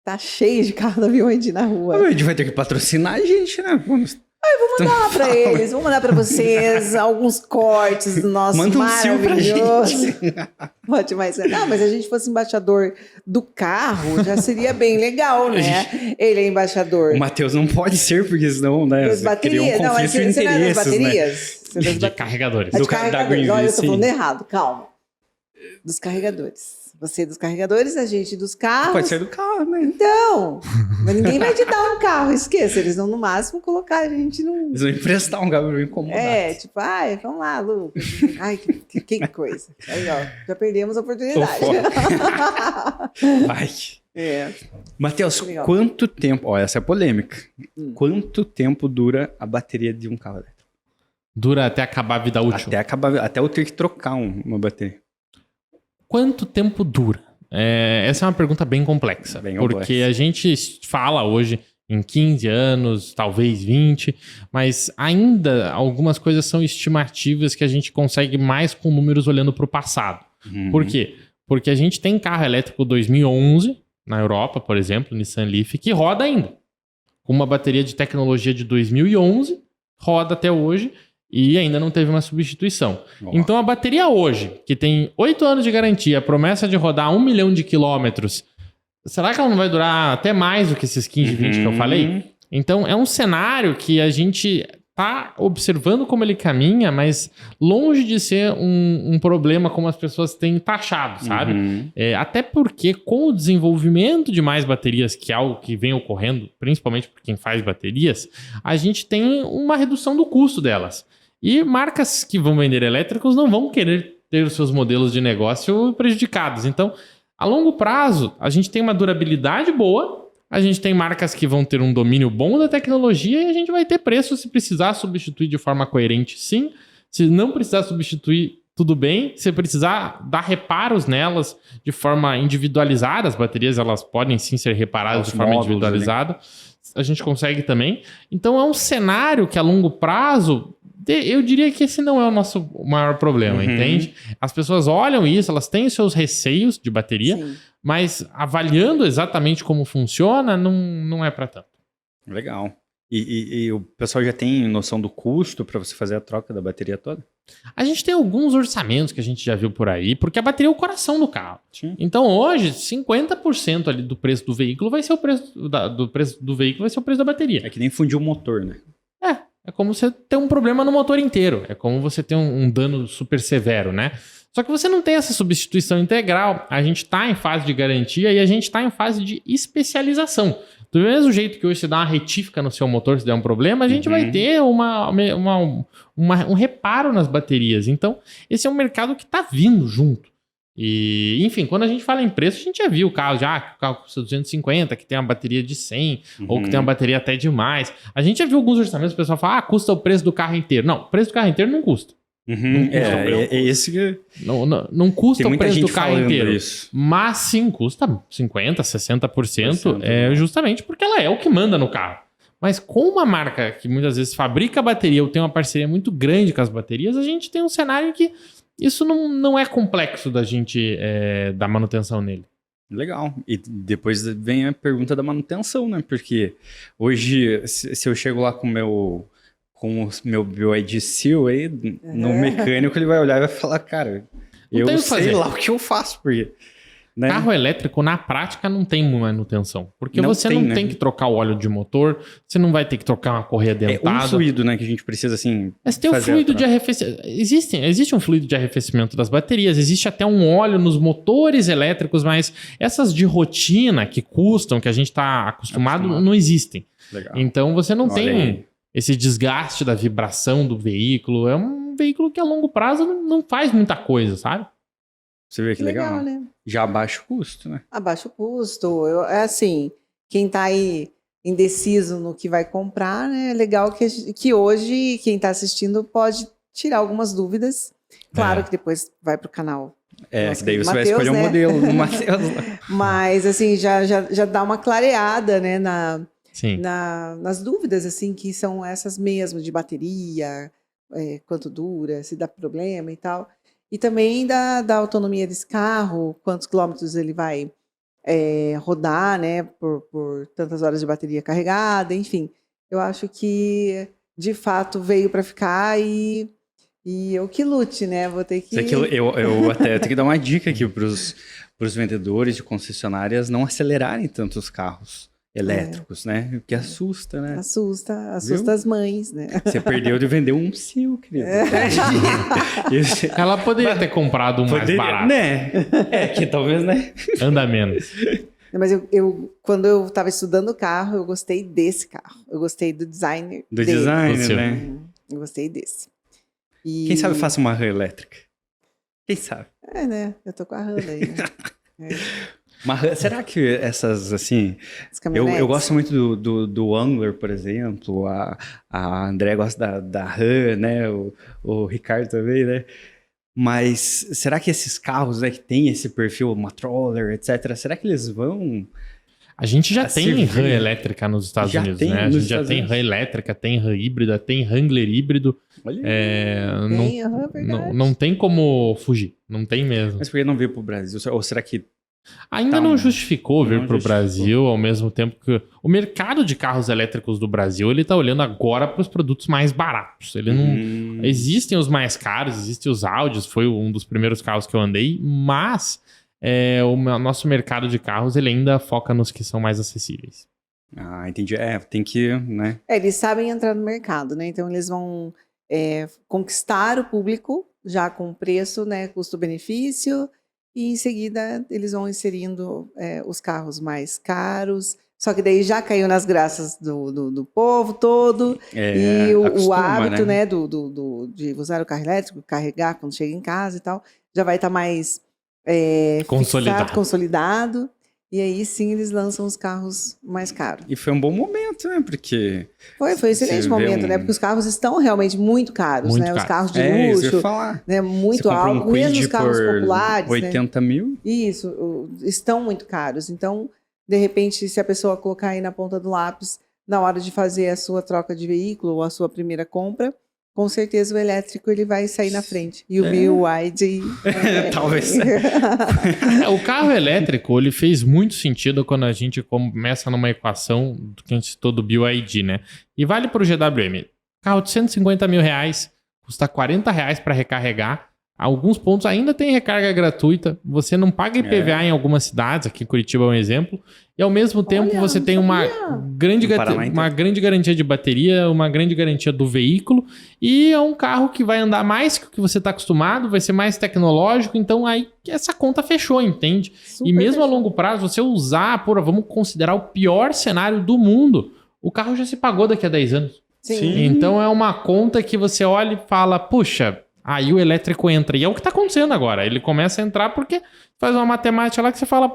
tá cheia de carro da BYD na rua. A gente vai ter que patrocinar a gente, né? Vamos Vamos mandar pra eles, vamos mandar pra vocês alguns cortes do nosso Manda um sil pra maravilhoso. Pode mais. Não, mas se a gente fosse embaixador do carro, já seria bem legal, né? Ele é embaixador. O Matheus não pode ser, porque senão, né? Das baterias. Não, mas conflito de você não é das interesses, né? baterias? Você é das De carregadores. É de do ca- da carregadores. Olha, eu tô Greenville, falando sim. errado, calma. Dos carregadores. Você é dos carregadores, a gente dos carros. Pode ser do carro, né? Então, mas ninguém vai te dar um carro, esqueça. Eles vão no máximo colocar a gente num. Eles vão emprestar um carro pra me incomodar. É, tipo, ai, vamos lá, Lucas. Ai, que coisa. Aí, ó, já perdemos a oportunidade. Vai. É. Matheus, Legal. quanto tempo... Ó, essa é polêmica. Quanto tempo dura a bateria de um carro elétrico? Dura até acabar a vida útil. Até eu ter que trocar uma bateria. Quanto tempo dura? Essa é uma pergunta bem complexa. Bem porque complexa. a gente fala hoje em 15 anos, talvez 20, mas ainda algumas coisas são estimativas que a gente consegue mais com números olhando para o passado. Por quê? Porque a gente tem carro elétrico 2011, na Europa, por exemplo, Nissan Leaf, que roda ainda. Com uma bateria de tecnologia de 2011, roda até hoje e ainda não teve uma substituição. Ó. Então a bateria hoje, que tem 8 anos de garantia, a promessa de rodar 1 milhão de quilômetros, será que ela não vai durar até mais do que esses 15, 20 que eu falei? Então é um cenário que a gente tá observando como ele caminha, mas longe de ser um problema como as pessoas têm taxado, sabe? Até porque com o desenvolvimento de mais baterias, que é algo que vem ocorrendo, principalmente por quem faz baterias, a gente tem uma redução do custo delas. E marcas que vão vender elétricos não vão querer ter os seus modelos de negócio prejudicados. Então, a longo prazo, a gente tem uma durabilidade boa, a gente tem marcas que vão ter um domínio bom da tecnologia e a gente vai ter preço se precisar substituir de forma coerente, sim. Se não precisar substituir, tudo bem. Se precisar dar reparos nelas de forma individualizada, as baterias elas podem sim ser reparadas de forma individualizada, a gente consegue também. Então é um cenário que a longo prazo, eu diria que esse não é o nosso maior problema, entende? As pessoas olham isso, elas têm os seus receios de bateria, sim, mas avaliando exatamente como funciona, não é para tanto. Legal. E o pessoal já tem noção do custo para você fazer a troca da bateria toda? A gente tem alguns orçamentos que a gente já viu por aí, porque a bateria é o coração do carro. Sim. Então hoje, 50% ali do preço do veículo vai ser o preço do preço do veículo, vai ser o preço da bateria. É que nem fundir o motor, né? É como você ter um problema no motor inteiro. É como você ter um dano super severo, né? Só que você não tem essa substituição integral. A gente está em fase de garantia e a gente está em fase de especialização. Do mesmo jeito que hoje você dá uma retífica no seu motor se der um problema, a gente vai ter um reparo nas baterias. Então, esse é um mercado que está vindo junto. E, enfim, quando a gente fala em preço, a gente já viu o carro que o carro custa 250, que tem uma bateria de 100, ou que tem uma bateria até demais. A gente já viu alguns orçamentos, o pessoal fala, custa o preço do carro inteiro. Não, o preço do carro inteiro não custa. É esse que... Não custa o preço do carro inteiro. Isso. Mas sim, custa 50%, 60%, justamente porque ela é o que manda no carro. Mas com uma marca que muitas vezes fabrica a bateria ou tem uma parceria muito grande com as baterias, a gente tem um cenário que isso não é complexo da gente dar manutenção nele. Legal. E depois vem a pergunta da manutenção, né? Porque hoje, se eu chego lá com o meu BYD Seal aí, no mecânico, ele vai olhar e vai falar, cara, eu sei lá o que eu faço, porque... Né? Carro elétrico, na prática, não tem manutenção. Porque você não tem que trocar o óleo de motor, você não vai ter que trocar uma correia dentada. É um fluido, né, que a gente precisa, assim... Mas tem o fluido de arrefecimento. Existe um fluido de arrefecimento das baterias, existe até um óleo nos motores elétricos, mas essas de rotina que custam, que a gente está acostumado, não existem. Legal. Então você não tem esse desgaste da vibração do veículo. É um veículo que a longo prazo não faz muita coisa, sabe? Você vê que legal, né? Já abaixa o custo, né? Abaixa o custo. É assim, quem tá aí indeciso no que vai comprar, né? É legal que hoje quem tá assistindo pode tirar algumas dúvidas. Claro que depois vai pro canal. Que daí você vai escolher um modelo no Matheus. Mas assim, já dá uma clareada, né? Nas dúvidas, assim, que são essas mesmo, de bateria, quanto dura, se dá problema e tal. E também da autonomia desse carro, quantos quilômetros ele vai rodar, né, por tantas horas de bateria carregada, enfim. Eu acho que, de fato, veio para ficar e eu que lute, né? Vou ter que... Eu até tenho que dar uma dica aqui para os vendedores de concessionárias não acelerarem tanto os carros elétricos, né? Porque assusta, né? Assusta as mães, né? Você perdeu de vender um Seal, querido. Ela poderia ter comprado um mais barato. Né? Que talvez, né? Anda menos. Mas quando eu estava estudando o carro, eu gostei desse carro. Eu gostei do design dele. Design, né? Eu gostei desse. Quem sabe eu faço uma RAM elétrica? Quem sabe? Né? Eu tô com a RAM aí, né? Mas será que essas, assim... Eu gosto muito do Angler, por exemplo. A André gosta da RAM, né? O Ricardo também, né? Mas será que esses carros, né, que tem esse perfil, uma Troller, etc., será que eles vão... A gente já tem RAM elétrica nos Estados Unidos, né? A gente já tem RAM elétrica, tem RAM híbrida, tem Wrangler híbrido. Olha, não tem como fugir. Não tem mesmo. Mas por que não veio para o Brasil? Ou será que... Ainda não justificou vir para o Brasil, ao mesmo tempo que o mercado de carros elétricos do Brasil, ele está olhando agora para os produtos mais baratos. Ele não existem os mais caros, existem os Audis, foi um dos primeiros carros que eu andei, mas o nosso mercado de carros ele ainda foca nos que são mais acessíveis. Ah, entendi. Tem que, né? Eles sabem entrar no mercado, né? Então eles vão conquistar o público já com preço, né? Custo-benefício. e em seguida eles vão inserindo os carros mais caros, só que daí já caiu nas graças do povo todo, e o acostuma, hábito, né? né, de usar o carro elétrico, carregar quando chega em casa e tal, já vai estar mais fixado, consolidado, e aí sim eles lançam os carros mais caros. E foi um bom momento, né? Porque Foi um excelente momento, né? Porque os carros estão realmente muito caros, Muito né? Os caros. carros de isso que eu luxo, ia falar. né? Você Muito compra alto, mesmo os carros por populares, 80 né? mil. Isso, estão muito caros. Então, de repente, se a pessoa colocar aí na ponta do lápis, na hora de fazer a sua troca de veículo ou a sua primeira compra, com certeza o elétrico ele vai sair na frente. E o BYD... Talvez. O carro elétrico, ele fez muito sentido quando a gente começa numa equação que a gente citou do BYD, né? E vale para o GWM. Carro de 150 mil reais, custa 40 reais para recarregar. Alguns pontos ainda tem recarga gratuita. Você não paga IPVA em algumas cidades, aqui em Curitiba é um exemplo. E ao mesmo tempo você tem uma grande garantia de bateria, uma grande garantia do veículo. E é um carro que vai andar mais que o que você está acostumado, vai ser mais tecnológico. Então aí essa conta fechou, entende? Super e mesmo fechou. a longo prazo, você usar, vamos considerar o pior cenário do mundo, o carro já se pagou daqui a 10 anos. Sim. Então é uma conta que você olha e fala, puxa, aí o elétrico entra. E é o que está acontecendo agora. Ele começa a entrar porque faz uma matemática lá que você fala,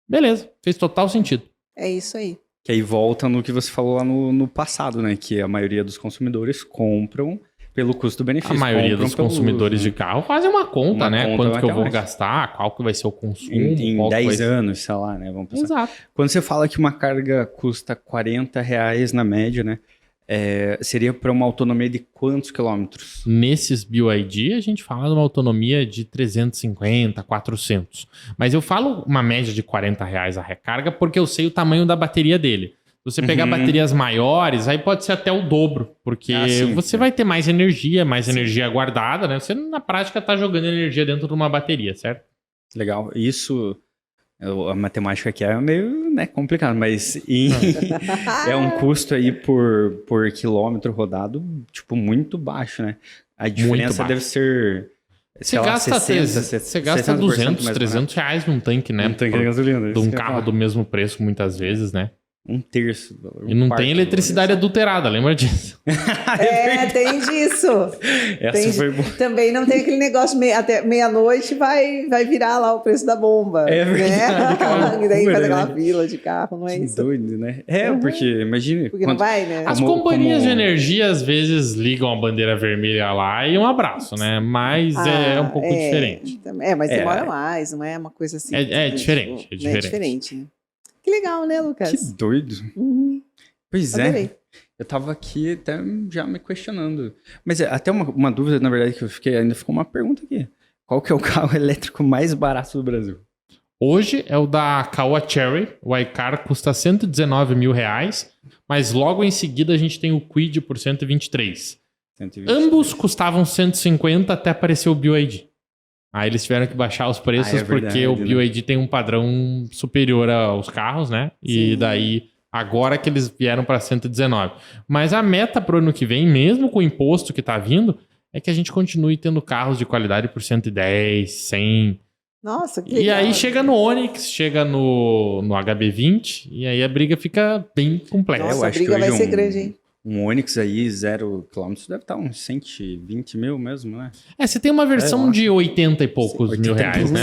beleza, fez total sentido. É isso aí. Que aí volta no que você falou lá no passado, né? Que a maioria dos consumidores compram pelo custo-benefício. A maioria compram dos pelo consumidores uso, de carro fazem uma conta, Uma né? conta Quanto que eu vou matemática. gastar, qual que vai ser o consumo. em qual que 10 vai ser... anos, sei lá, né? Vamos pensar. Exato. Quando você fala que uma carga custa 40 reais na média, né? Seria para uma autonomia de quantos quilômetros? Nesses BYD, a gente fala de uma autonomia de 350, 400. Mas eu falo uma média de 40 reais a recarga porque eu sei o tamanho da bateria dele. Se você pegar baterias maiores, aí pode ser até o dobro. Porque você vai ter mais energia guardada, né? Você, na prática, tá jogando energia dentro de uma bateria, certo? Legal. Isso, a matemática aqui é meio, né, complicado, mas é um custo aí por quilômetro rodado, tipo, muito baixo, né? A diferença deve ser, sei lá, 60, você gasta 200, 300 reais num tanque, né? Um tanque de gasolina. De um carro do mesmo preço, muitas vezes, né? Um terço. E não tem eletricidade adulterada, lembra disso? Tem disso. Essa foi boa. Também não tem aquele negócio até meia-noite vai virar lá o preço da bomba. É verdade, né? E daí faz aquela né? fila de carro, não é Que isso? doido, né? Porque imagine. Porque não vai, né? As companhias de energia às vezes ligam a bandeira vermelha lá e um abraço, né? Mas é um pouco diferente. Mas demora mais, não é uma coisa assim. É diferente. É diferente, né? Que legal, né, Lucas? Que doido. Uhum. Pois Adorei. Eu tava aqui até já me questionando. Mas até uma dúvida, na verdade, que eu fiquei, ainda ficou uma pergunta aqui. Qual que é o carro elétrico mais barato do Brasil? Hoje é o da Caoa Chery. O iCar custa 119 mil reais. Mas logo em seguida a gente tem o Kwid por 123. 120. Ambos custavam 150 até aparecer o BYD. Aí eles tiveram que baixar os preços porque o BYD tem um padrão superior aos carros, né? E daí, agora que eles vieram para 119. Mas a meta pro ano que vem, mesmo com o imposto que tá vindo, é que a gente continue tendo carros de qualidade por 110, 100. Nossa, que legal. E aí chega no Onix, chega no HB20, e aí a briga fica bem complexa. Nossa, eu a acho que briga vai hoje ser grande, hein? Um Onix aí, 0 km, deve estar uns 120 mil mesmo, né? Você tem uma versão de 80 e poucos mil reais, né?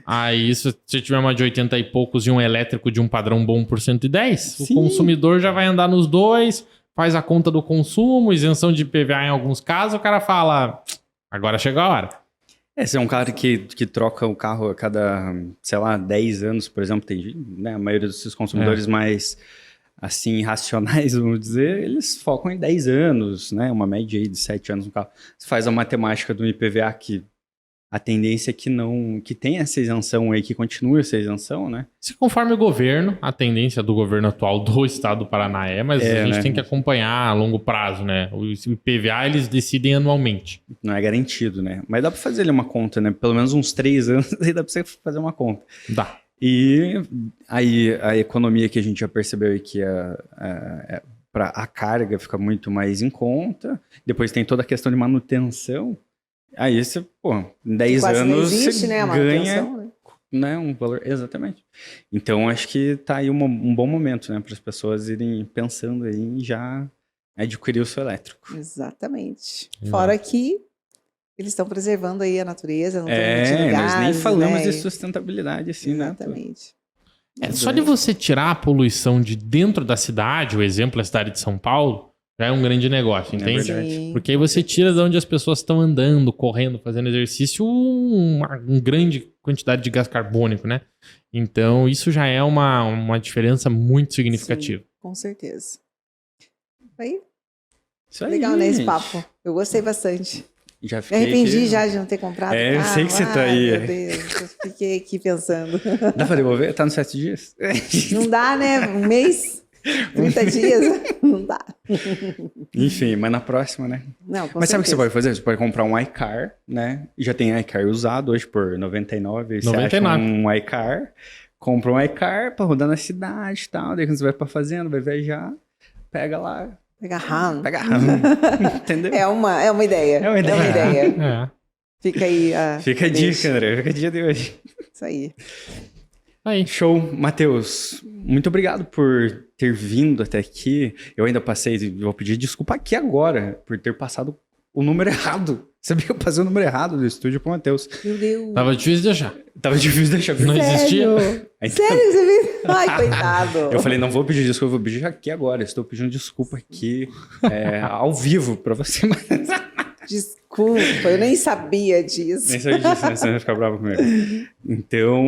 Aí, se você tiver uma de 80 e poucos e um elétrico de um padrão bom por 110, Sim. o consumidor já vai andar nos dois, faz a conta do consumo, isenção de IPVA em alguns casos, o cara fala, agora chegou a hora. Você é um cara que troca o carro a cada, sei lá, 10 anos, por exemplo, tem, né, a maioria desses consumidores mais, assim, racionais, vamos dizer, eles focam em 10 anos, né, uma média aí de 7 anos no carro. Você faz a matemática do IPVA que a tendência é que tenha essa isenção aí, que continue essa isenção, né? Se conforme o governo, a tendência do governo atual do estado do Paraná mas a gente tem que acompanhar a longo prazo, né? O IPVA eles decidem anualmente. Não é garantido, né? Mas dá para fazer ali uma conta, né? Pelo menos uns 3 anos aí dá para você fazer uma conta. Dá. E aí a economia que a gente já percebeu aí que para a carga fica muito mais em conta. Depois tem toda a questão de manutenção. Aí você, pô, em 10 Quase não anos existe, você né? A ganha, manutenção, né? né, um valor. Exatamente. Então, acho que tá aí um bom momento, né, para as pessoas irem pensando aí em já adquirir o seu elétrico. Exatamente. Exato. Fora que eles estão preservando aí a natureza, não estão emitindo Nós gases, nem falamos né? de sustentabilidade, assim, né? Exatamente. Só de você tirar a poluição de dentro da cidade, o exemplo é a cidade de São Paulo, já é um grande negócio, entende? verdade. Sim. Porque aí você tira de onde as pessoas estão andando, correndo, fazendo exercício, uma grande quantidade de gás carbônico, né? Então, isso já é uma diferença muito significativa. Sim, com certeza. Aí, Isso aí, legal, né, esse gente. papo. Eu gostei bastante. Já Me fiquei arrependi aqui. já de não ter comprado. É, eu sei que você tá Ai, aí. Meu Deus, eu fiquei aqui pensando. Dá pra devolver? Tá nos 7 dias? Não dá, né? Um mês? 30 dias? Não dá. Enfim, mas na próxima, né? Não, com Mas sabe o que você certeza. pode fazer? Você pode comprar um iCar, né? E já tem iCar usado hoje por 99. Você 99. acha um iCar, compra um iCar pra rodar na cidade e tal. Daí quando você vai pra fazenda, vai viajar, pega lá, Pegar RAM. pega entendeu? É uma ideia. É uma ideia. É. Fica aí. Fica a deixa. dica, André. Fica a dica de hoje. Isso aí. Aí. Show, Matheus. Muito obrigado por ter vindo até aqui. Eu ainda vou pedir desculpa aqui agora por ter passado o número errado. Sabia que eu passei o número errado do estúdio pro Matheus. Meu Deus. Tava difícil de achar. Tava difícil deixar Não existia? Aí- Sério? Você viu? Ai, coitado. Eu falei, não vou pedir desculpa, eu vou pedir aqui agora. Estou pedindo desculpa aqui ao vivo pra você. Mas... Desculpa, eu nem sabia disso. Nem sabia disso, né? Você vai ficar bravo comigo. Então,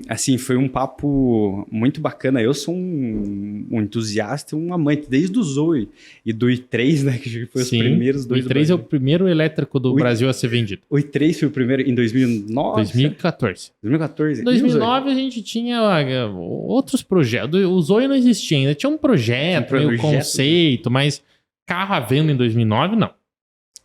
assim, foi um papo muito bacana. Eu sou um entusiasta e um amante, desde o Zoe e do i3, né? Que foi os primeiros dois. O i3 é o primeiro elétrico do Brasil a ser vendido. O i3 foi o primeiro em 2009? 2014. 2014. Em 2009 a gente tinha outros projetos. O Zoe não existia ainda. Tinha um projeto, meio conceito, mas carro à venda em 2009, não.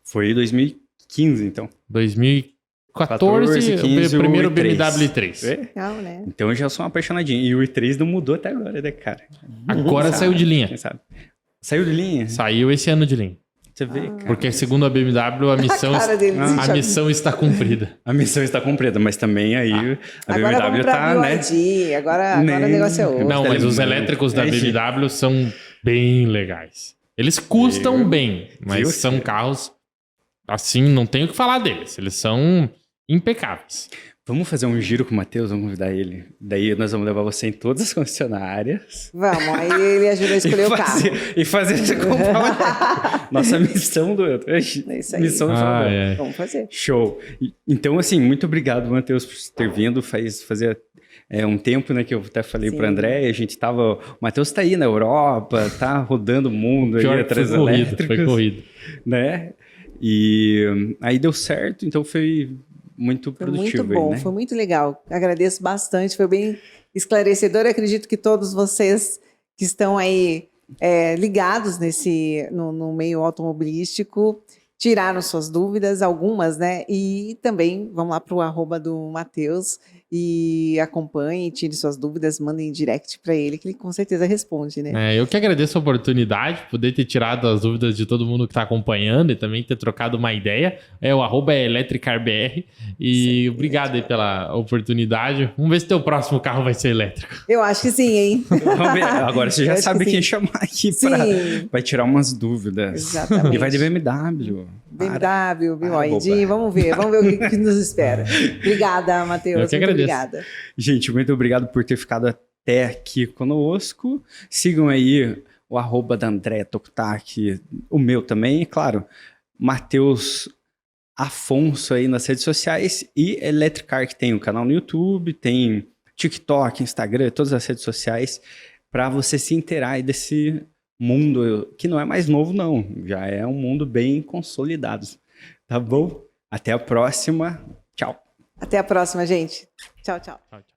Foi em 2015, então. 2014, 15, o primeiro o i3. BMW i3. É? Legal, né? Então eu já sou um apaixonadinho. E o i3 não mudou até agora, né, cara? Agora Sabe? saiu de linha. Quem sabe? Saiu de linha? Saiu esse ano de linha. Você vê, cara. Porque segundo a BMW, a missão, A cara dele, a missão está cumprida. A missão está cumprida, mas também aí a Agora vamos BMW pra tá, né? BYD, agora o negócio é outro. Não, mas os Telemão. elétricos da É, gente. BMW são bem legais. Eles custam Viu? bem, mas Viu? são carros, assim, não tenho o que falar deles. Eles são impecáveis. Vamos fazer um giro com o Matheus, vamos convidar ele. Daí nós vamos levar você em todas as concessionárias. Vamos, aí ele ajuda a escolher o carro. E fazer você comprar o elétrico. Nossa missão do... É isso aí. Missão do Fernando. é. Vamos fazer. Show. Então, assim, muito obrigado, Matheus, por ter vindo. Fazia um tempo, né, que eu até falei Sim. pro André, a gente tava... O Matheus tá aí na Europa, tá rodando o mundo Pior aí que atrás foi corrido, elétricos. foi corrido. Né? E aí deu certo, então foi muito Foi produtivo. muito bom, aí, né? foi muito legal. Agradeço bastante, foi bem esclarecedor. Eu acredito que todos vocês que estão aí ligados no meio automobilístico tiraram suas dúvidas, algumas, né? E também vamos lá para o @ do Matheus e acompanhem, tirem suas dúvidas, mandem direct para ele, que ele com certeza responde, né? Eu que agradeço a oportunidade, poder ter tirado as dúvidas de todo mundo que está acompanhando e também ter trocado uma ideia. O @ é EletricarBR. E Sim, obrigado aí pela oportunidade. Vamos ver se teu próximo carro vai ser elétrico. Eu acho que sim, hein? Vamos ver. Agora você Eu já acho sabe que quem sim. chamar aqui Sim. vai tirar umas dúvidas. Exatamente. E vai de BMW. BMW, BYD, boba. vamos ver o que nos espera. Obrigada, Matheus. Eu que muito agradeço. obrigada. Gente, muito obrigado por ter ficado até aqui conosco. Sigam aí o @ da Andréa Toktak, o meu também, e claro, Matheus Afonso aí nas redes sociais e Electricar, que tem o canal no YouTube, tem TikTok, Instagram, todas as redes sociais, para você se inteirar aí desse mundo que não é mais novo, não. Já é um mundo bem consolidado. Tá bom? Até a próxima. Tchau. Até a próxima, gente. Tchau, tchau. Tchau, tchau.